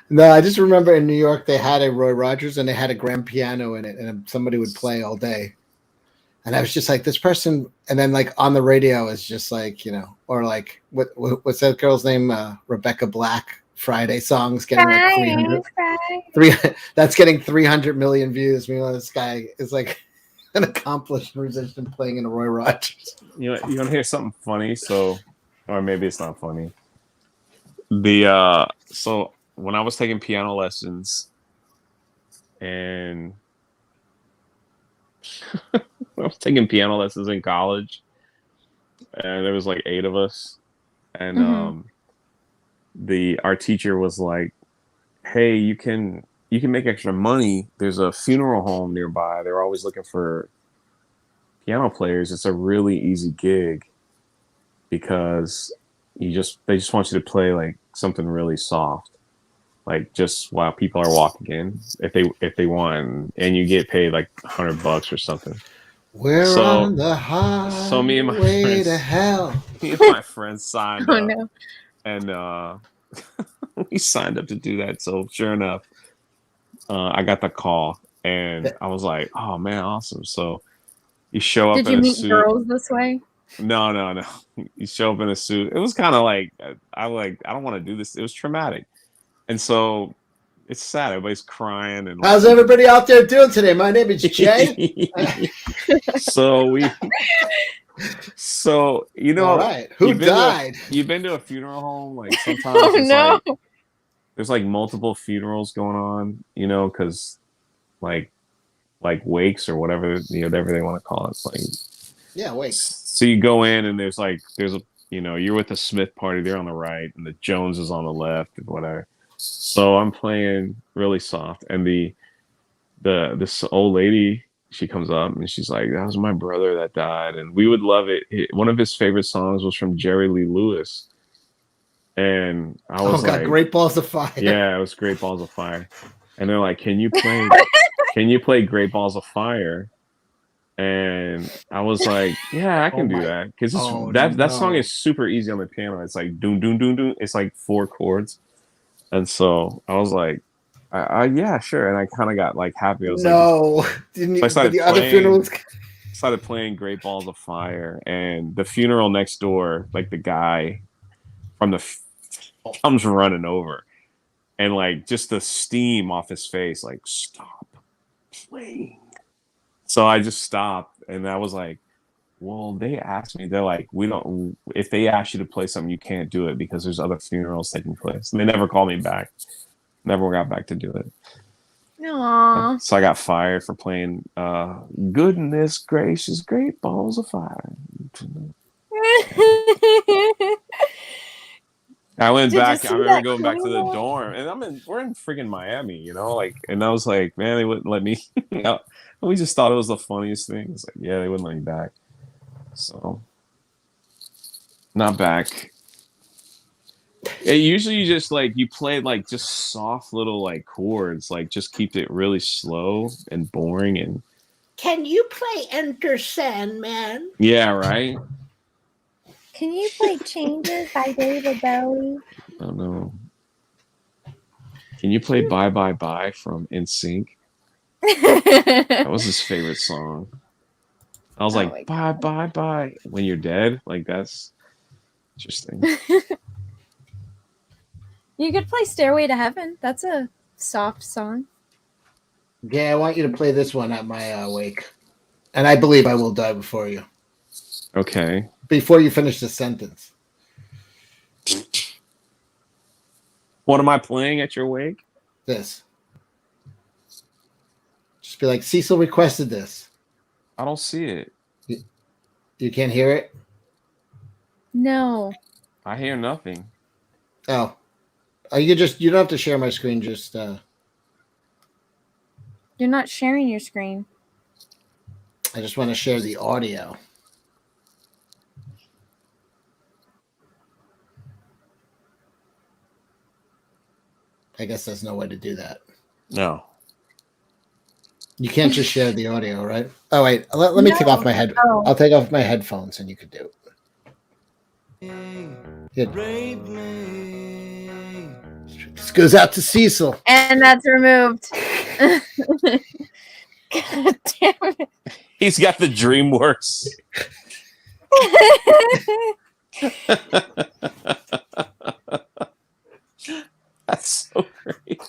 no, I just remember in New York they had a Roy Rogers and they had a grand piano in it, and somebody would play all day. And I was just like, this person, and then like on the radio is just like, you know, or like what's that girl's name? Rebecca Black. Friday songs getting like 300. That's getting 300 million views. Meanwhile, this guy is like an accomplished musician playing in a Roy Rogers. You want to hear something funny? So, or maybe it's not funny. So when I was taking piano lessons, and I was taking piano lessons in college, and there was like 8 of us, and our teacher was like, hey, you can make extra money. There's a funeral home nearby. They're always looking for piano players. It's a really easy gig because they just want you to play like something really soft, like just while people are walking in, if they want, and you get paid like $100 or something. We're on the highway so me and my friends, to hell. Me and my friends signed up. No. And we signed up to do that. So sure enough, I got the call, and I was like, "Oh man, awesome!" So you show up. Did you meet girls this way? No. You show up in a suit. It was kind of like I don't want to do this. It was traumatic, and so it's sad. Everybody's crying. And how's everybody out there doing today? My name is Jay. So you know, all right. Who died? You've been to a funeral home, like sometimes like, there's like multiple funerals going on, you know, because like wakes or whatever, you know, whatever they want to call it. Like, yeah, wakes. So you go in and there's a, you know, you're with the Smith party, they're on the right, and the Jones is on the left, and whatever. So I'm playing really soft, and this old lady, she comes up and she's like, that was my brother that died, and we would love it. One of his favorite songs was from Jerry Lee Lewis. And I was like, Great Balls of Fire. Yeah, it was Great Balls of Fire. And they're like, can you play Great Balls of Fire? And I was like, yeah, I can do that. Because that song is super easy on the piano. It's like doom, doom, doom, doom. It's like 4 chords. And so I was like, yeah, sure. And I kind of got like happy. I was didn't you? So the other funerals started playing Great Balls of Fire, and the funeral next door, like the guy from the comes running over, and like just the steam off his face, like, stop playing. So I just stopped, and I was like, well, they asked me, they're like, if they ask you to play something, you can't do it because there's other funerals taking place. And they never called me back. Never got back to do it. Aww. So I got fired for playing Goodness Gracious, Great Balls of Fire. I went Did you back. see I remember that going back to the criminal? dorm, and we're in friggin' Miami, like, and I was like, man, they wouldn't let me. We just thought it was the funniest thing. It's like, yeah, they wouldn't let me back. So, not back. Usually, you just like you play like just soft little like chords, like just keep it really slow and boring, and Can you play Enter Sandman? yeah, right. Can you play Changes by David Bowie? I don't know. Can you play Bye Bye Bye from NSYNC? That was his favorite song. I was Oh like, my bye, bye, bye. When you're dead, like that's interesting. You could play Stairway to Heaven. That's a soft song. Yeah, I want you to play this one at my wake. And I believe I will die before you. Okay. Before you finish the sentence. What am I playing at your wake? This. Just be like, Cecil requested this. I don't see it. You can't hear it? No. I hear nothing. Oh. You don't have to share my screen, just You're not sharing your screen. I just want to share the audio. I guess there's no way to do that. No. You can't just share the audio, right? Oh wait, let me take off my head. Oh. I'll take off my headphones and you could do it. Yeah. This goes out to Cecil. And that's removed. God damn it. He's got the DreamWorks. That's so great.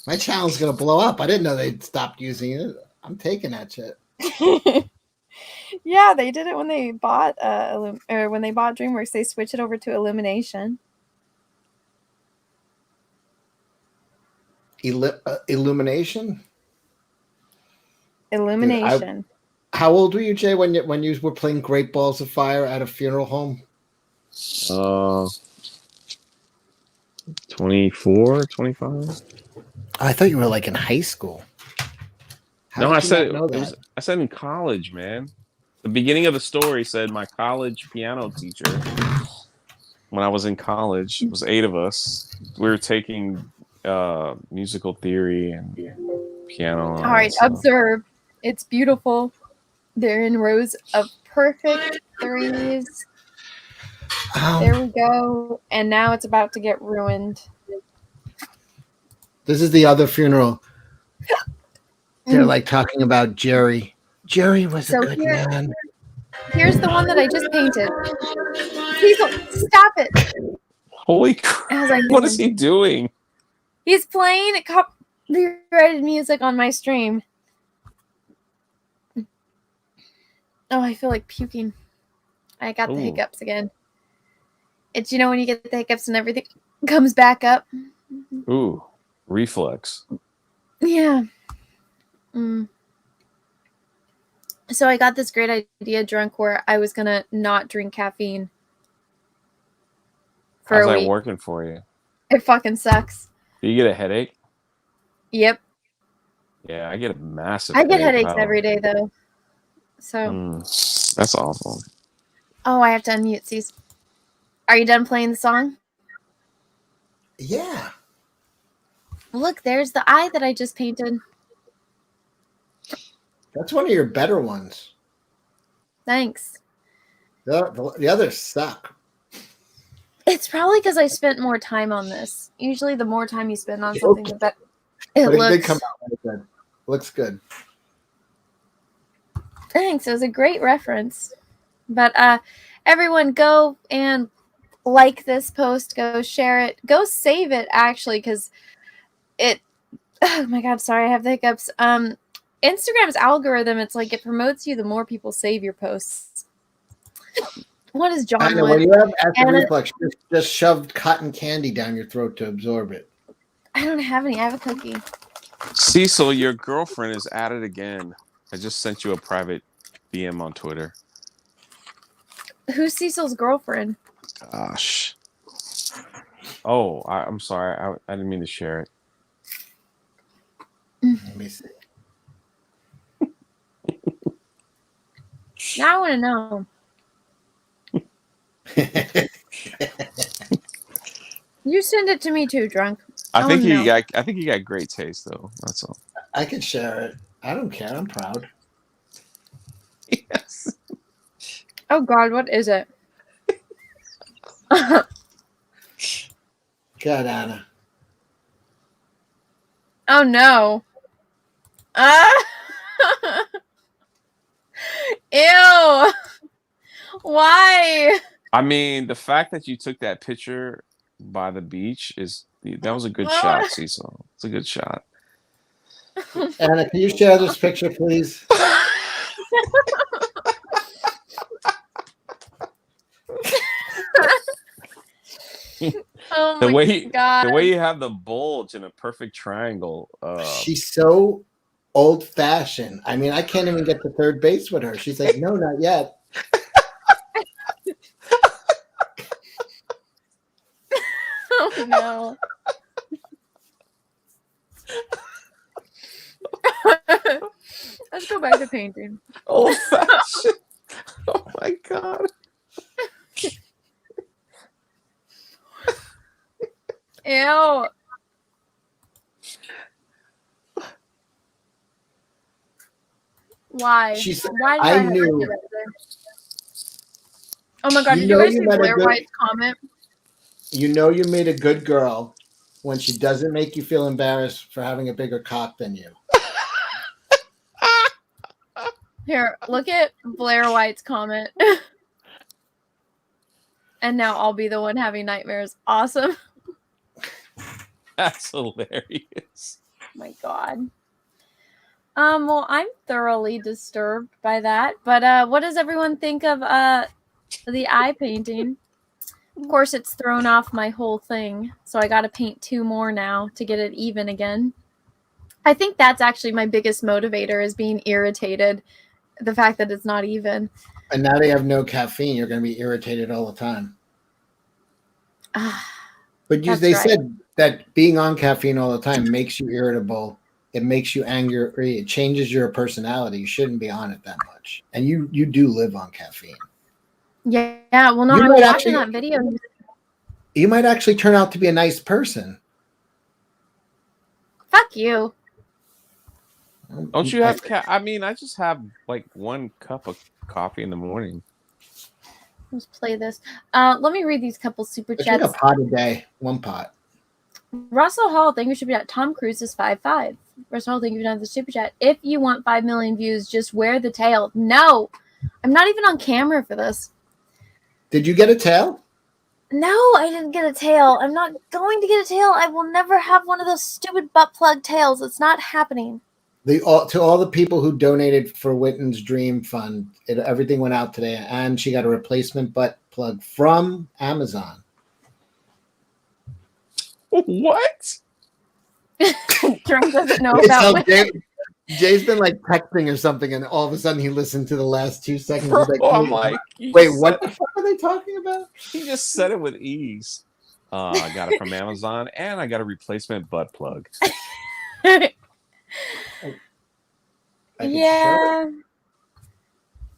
My channel's gonna blow up. I didn't know they'd stopped using it. I'm taking that shit. Yeah, they did it when they bought when they bought DreamWorks. They switched it over to Illumination. Illumination. Illumination. Dude, how old were you, Jay, when you were playing Great Balls of Fire at a funeral home? 24, 25. I thought you were like in high school. No, I said I said in college, man. The beginning of the story said my college piano teacher. When I was in college, it was 8 of us. We were taking musical theory and piano. All right, observe. It's beautiful. They're in rows of perfect threes. There we go. And now it's about to get ruined. This is the other funeral. They're like talking about Jerry. Jerry was a good man. Here's the one that I just painted. Cecil, stop it. Holy crap. What is he doing? He's playing copyrighted music on my stream. Oh, I feel like puking. I got the hiccups again. It's, when you get the hiccups and everything comes back up. Ooh, reflex. Yeah. So I got this great idea drunk where I was going to not drink caffeine for How's a that week. working for you? It fucking sucks. Do you get a headache? Yep. Yeah, I get a massive I get headaches every day, though. So. That's awful. Oh, I have to unmute Cecil. Are you done playing the song? Yeah. Look, there's the eye that I just painted. That's one of your better ones. Thanks. The others suck. It's probably because I spent more time on this. Usually the more time you spend on something, the better. It did come out really good. Looks good. Thanks. It was a great reference. But everyone go and like this post. Go share it. Go save it, actually, because it... Oh, my God. Sorry, I have the hiccups. Instagram's algorithm, it's like it promotes you the more people save your posts. What is John? I know, when you have acid reflux, just shoved cotton candy down your throat to absorb it. I don't have any. I have a cookie. Cecil, your girlfriend is at it again. I just sent you a private DM on Twitter. Who's Cecil's girlfriend? Gosh. Oh, I'm sorry. I didn't mean to share it. Let me see. Now I want to know. You send it to me too, drunk. I think wanna you know. got. I think you got great taste, though. That's all. I can share it. I don't care. I'm proud. Yes. Oh God, what is it? God, Anna. Oh no. Ah! Ew. Why? I mean, the fact that you took that picture by the beach that was a good shot, Cecil. It's a good shot. Anna, can you share this picture, please? Oh the my way God. the way you have the bulge in a perfect triangle. She's so old-fashioned. I mean, I can't even get to third base with her. She's like, no, not yet. Oh no. Let's go back to painting. Old fashioned. Oh my God. Ew. Why? She's. Why did I have to knew. do that today? Oh my God, You did you know guys you see met a Blair good. White's comment? You know you made a good girl when she doesn't make you feel embarrassed for having a bigger cock than you. Here, look at Blair White's comment. And now I'll be the one having nightmares. Awesome. That's hilarious. My God. Well, I'm thoroughly disturbed by that. But what does everyone think of the eye painting? Of course, it's thrown off my whole thing, so I got to paint 2 more now to get it even again. I think that's actually my biggest motivator, is being irritated, the fact that it's not even. And now they have no caffeine. You're going to be irritated all the time. But they said that being on caffeine all the time makes you irritable. It makes you angry. It changes your personality. You shouldn't be on it that much. And you do live on caffeine. Yeah. Well, no, I was watching that video. You might actually turn out to be a nice person. Fuck you. Don't you have I mean, I just have like 1 cup of coffee in the morning. Let's play this. Let me read these couple super chats. I drink a pot a day. 1 pot. Russell Hall, thank you for super chat. Tom Cruise is 5'5". Russell Hall, thank you for the super chat. If you want 5 million views, just wear the tail. No, I'm not even on camera for this. Did you get a tail? No, I didn't get a tail. I'm not going to get a tail. I will never have one of those stupid butt plug tails. It's not happening. To all the people who donated for Witten's Dream Fund, everything went out today, and she got a replacement butt plug from Amazon. What? Drunk doesn't know about Jay's been like texting or something, and all of a sudden he listened to the last 2 seconds. He's like, I'm like, wait, what the fuck are they talking about? He just said it with ease. I got it from Amazon, and I got a replacement butt plug. Yeah.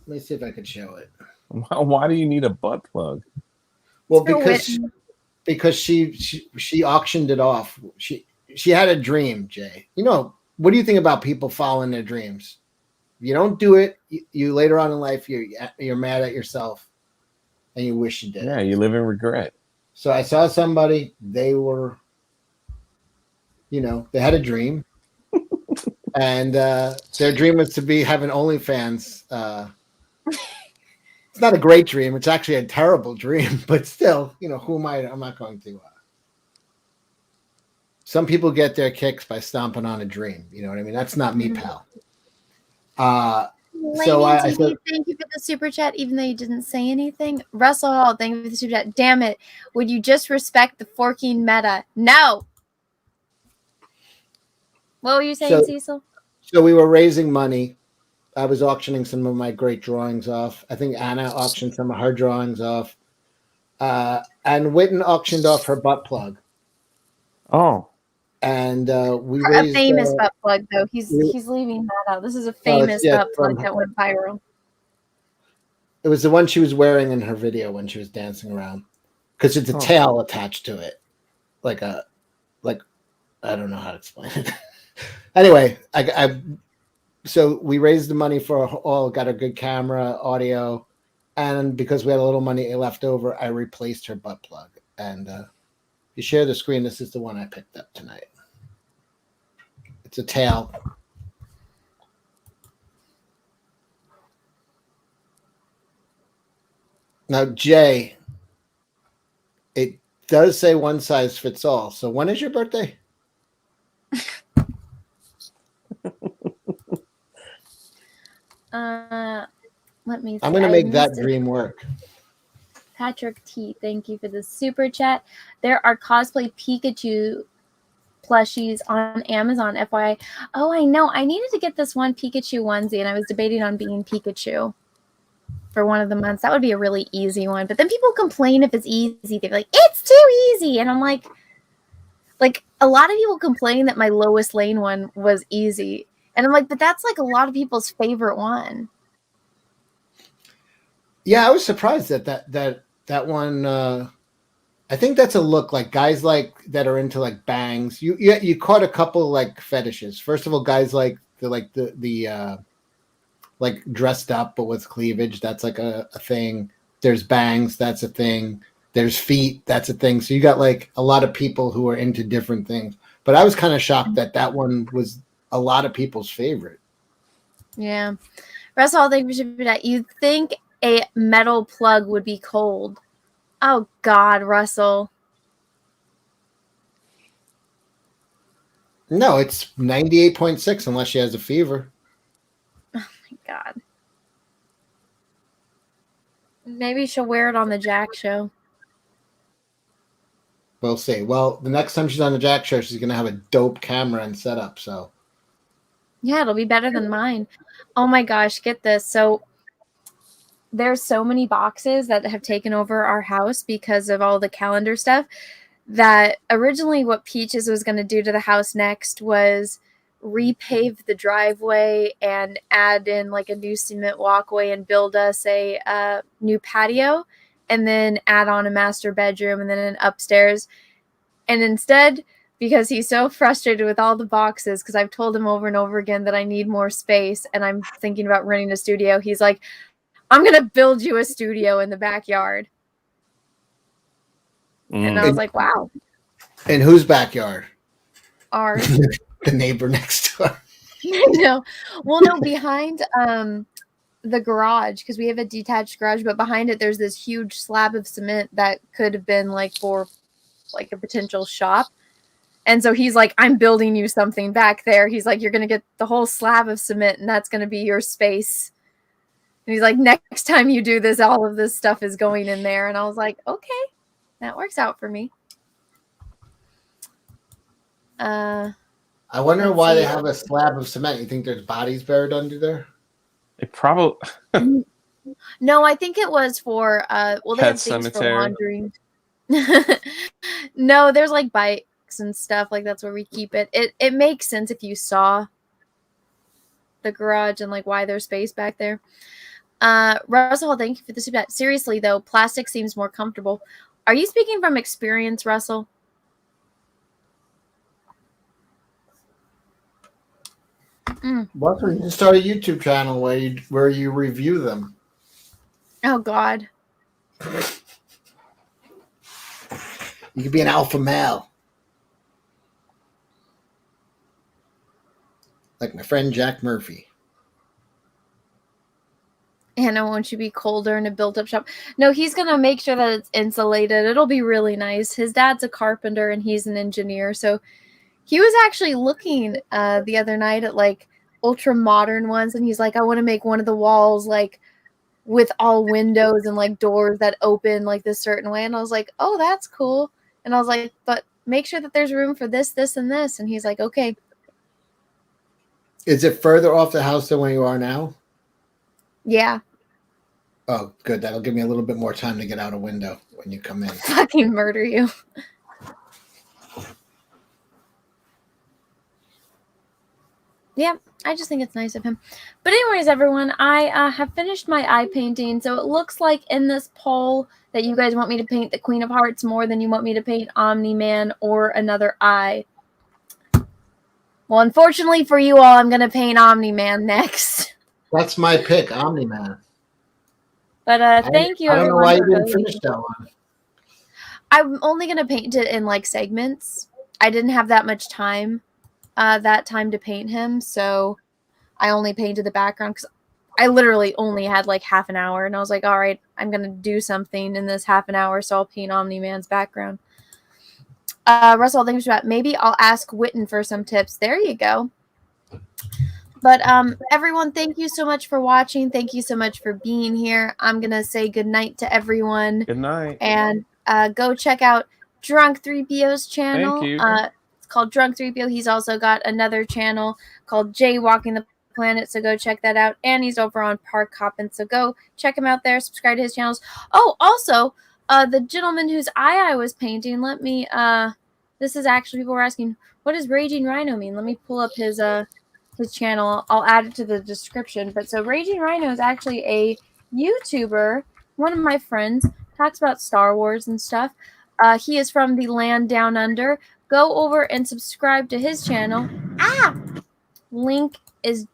Let me see if I could show it. Why do you need a butt plug? Well, because she auctioned it off. She had a dream, Jay. You know, what do you think about people following their dreams? If you don't do it, you later on in life you're mad at yourself, and you wish you did. Yeah, you live in regret. So I saw somebody. They were, they had a dream, and their dream was to have an OnlyFans. It's not a great dream. It's actually a terrible dream, but still, who am I? I'm not going to. Some people get their kicks by stomping on a dream. You know what I mean? That's not me, pal. So I said, thank you for the super chat, even though you didn't say anything. Russell Hall, thank you for the super chat. Damn it. Would you just respect the forking meta? No. What were you saying, Cecil? So we were raising money. I was auctioning some of my great drawings off. I think Anna auctioned some of her drawings off. And Witten auctioned off her butt plug. Oh, And we A raised. famous butt plug, though. He's we- leaving that out. This is a Oh, famous yeah, butt plug that went viral. it was the one she was wearing in her video when she was dancing around, because it's a tail attached to it, like I don't know how to explain it. Anyway, so we raised the money for all, got a good camera, audio, and because we had a little money left over, I replaced her butt plug. And you share the screen. This is the one I picked up tonight. It's a tail. Now, Jay, it does say one size fits all. So when is your birthday? Let me see. I'm going to make that dream work. Patrick T, thank you for the super chat. There are cosplay Pikachu plushies on Amazon, FYI. Oh, I know. I needed to get this one Pikachu onesie, and I was debating on being Pikachu for one of the months. That would be a really easy one. But then people complain if it's easy. They're like, it's too easy. And I'm like a lot of people complain that my Lois Lane one was easy. And I'm like, but that's like a lot of people's favorite one. Yeah, I was surprised that one. I think that's a look like guys like that are into like bangs. You caught a couple like fetishes. First of all, guys like the like dressed up but with cleavage. That's like a thing. There's bangs. That's a thing. There's feet. That's a thing. So you got like a lot of people who are into different things. But I was kind of shocked that one was a lot of people's favorite. Yeah. Russell, thank you for that. You'd think a metal plug would be cold. Oh, God, Russell. No, it's 98.6 unless she has a fever. Oh, my God. Maybe she'll wear it on the Jack show. We'll see. Well, the next time she's on the Jack show, she's going to have a dope camera and setup. So, yeah, it'll be better than mine. Oh, my gosh, get this. So there's so many boxes that have taken over our house because of all the calendar stuff that originally what Peaches was going to do to the house next was repave the driveway and add in like a new cement walkway and build us a new patio and then add on a master bedroom and then an upstairs. And instead, because he's so frustrated with all the boxes, because I've told him over and over again that I need more space and I'm thinking about renting a studio, he's like, I'm going to build you a studio in the backyard. And I was like, wow. In whose backyard? Ours. The neighbor next door. No. Well, no, behind the garage, because we have a detached garage, but behind it there's this huge slab of cement that could have been like for like a potential shop. And so he's like, I'm building you something back there. He's like, you're going to get the whole slab of cement and that's going to be your space. And he's like, next time you do this, all of this stuff is going in there. And I was like, okay, that works out for me. I wonder why they have a slab of cement. You think there's bodies buried under there? it probably. No, I think it was for well, they Pet have things cemetery. for laundering. No, there's like bikes and stuff. Like that's where we keep it. It makes sense if you saw the garage and like why there's space back there. Russell, thank you for the super chat. Seriously though, plastic seems more comfortable. Are you speaking from experience, Russell? Russell, you can start a YouTube channel where you review them. Oh God. You could be an alpha male. Like my friend Jack Murphy. Anna, won't you be colder in a built-up shop? No, he's going to make sure that it's insulated. It'll be really nice. His dad's a carpenter and he's an engineer. So he was actually looking the other night at like ultra modern ones. And he's like, I want to make one of the walls like with all windows and like doors that open like this certain way. And I was like, oh, that's cool. And I was like, but make sure that there's room for this, this, and this. And he's like, okay. Is it further off the house than where you are now? Yeah. Oh, good. That'll give me a little bit more time to get out a window when you come in. Fucking murder you. Yeah, I just think it's nice of him. But anyways, everyone, I have finished my eye painting. So it looks like in this poll that you guys want me to paint the Queen of Hearts more than you want me to paint Omni-Man or another eye. Well, unfortunately for you all, I'm going to paint Omni-Man next. That's my pick, Omni-Man. But thank you, I don't know everyone. why you didn't finish that one. I'm only going to paint it in like segments. I didn't have that much time. That time to paint him, so I only painted the background because I literally only had like half an hour, and I was like, all right, I'm gonna do something in this half an hour, so I'll paint Omni-Man's background. Russell, thanks for that. Maybe I'll ask Witten for some tips. There you go. But everyone, thank you so much for watching. Thank you so much for being here. I'm gonna say good night to everyone. Good night. And go check out Drunk 3PO's channel. Thank you. It's called Drunk 3PO. He's also got another channel called Jaywalking the Planet, so go check that out. And he's over on Park Hoppin', so go check him out there. Subscribe to his channels. Oh, also, the gentleman whose eye I was painting, let me, this is actually, people were asking, what does Ragin Ryno mean? Let me pull up his channel. I'll add it to the description. But so Ragin Ryno is actually a YouTuber, one of my friends, talks about Star Wars and stuff. He is from the land down under. Go over and subscribe to his channel. Link is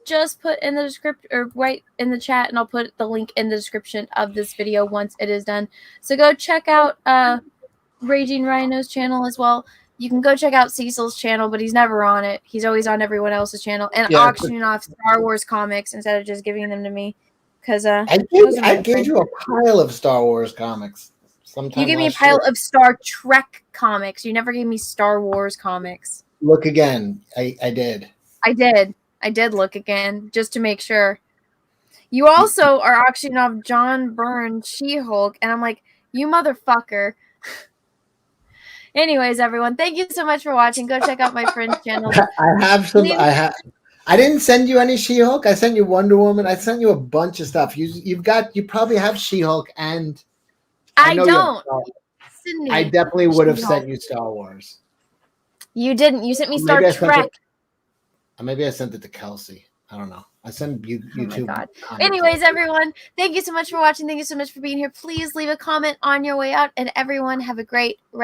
just put in the description or right in the chat, and I'll put the link in the description of this video once it is done. So go check out Ragin Ryno's channel as well. You can go check out Cecil's channel, but he's never on it. He's always on everyone else's channel and auctioning off Star Wars comics instead of just giving them to me. Because I gave you a pile of Star Wars comics. You gave me a pile of Star Trek comics. You never gave me Star Wars comics. Look again. I did. I did look again just to make sure. You also are auctioning off John Byrne She-Hulk, and I'm like, you motherfucker. Anyways, everyone, thank you so much for watching. Go check out my friend's channel. I didn't send you any She-Hulk. I sent you Wonder Woman. I sent you a bunch of stuff. You probably have She-Hulk, and I don't. Sydney, I definitely would have sent you Star Wars. You didn't. You sent me Star Trek. Maybe I sent it to Kelsey. I don't know. I sent you YouTube. Oh my God. Anyways, everyone, thank you so much for watching. Thank you so much for being here. Please leave a comment on your way out, and everyone have a great rest.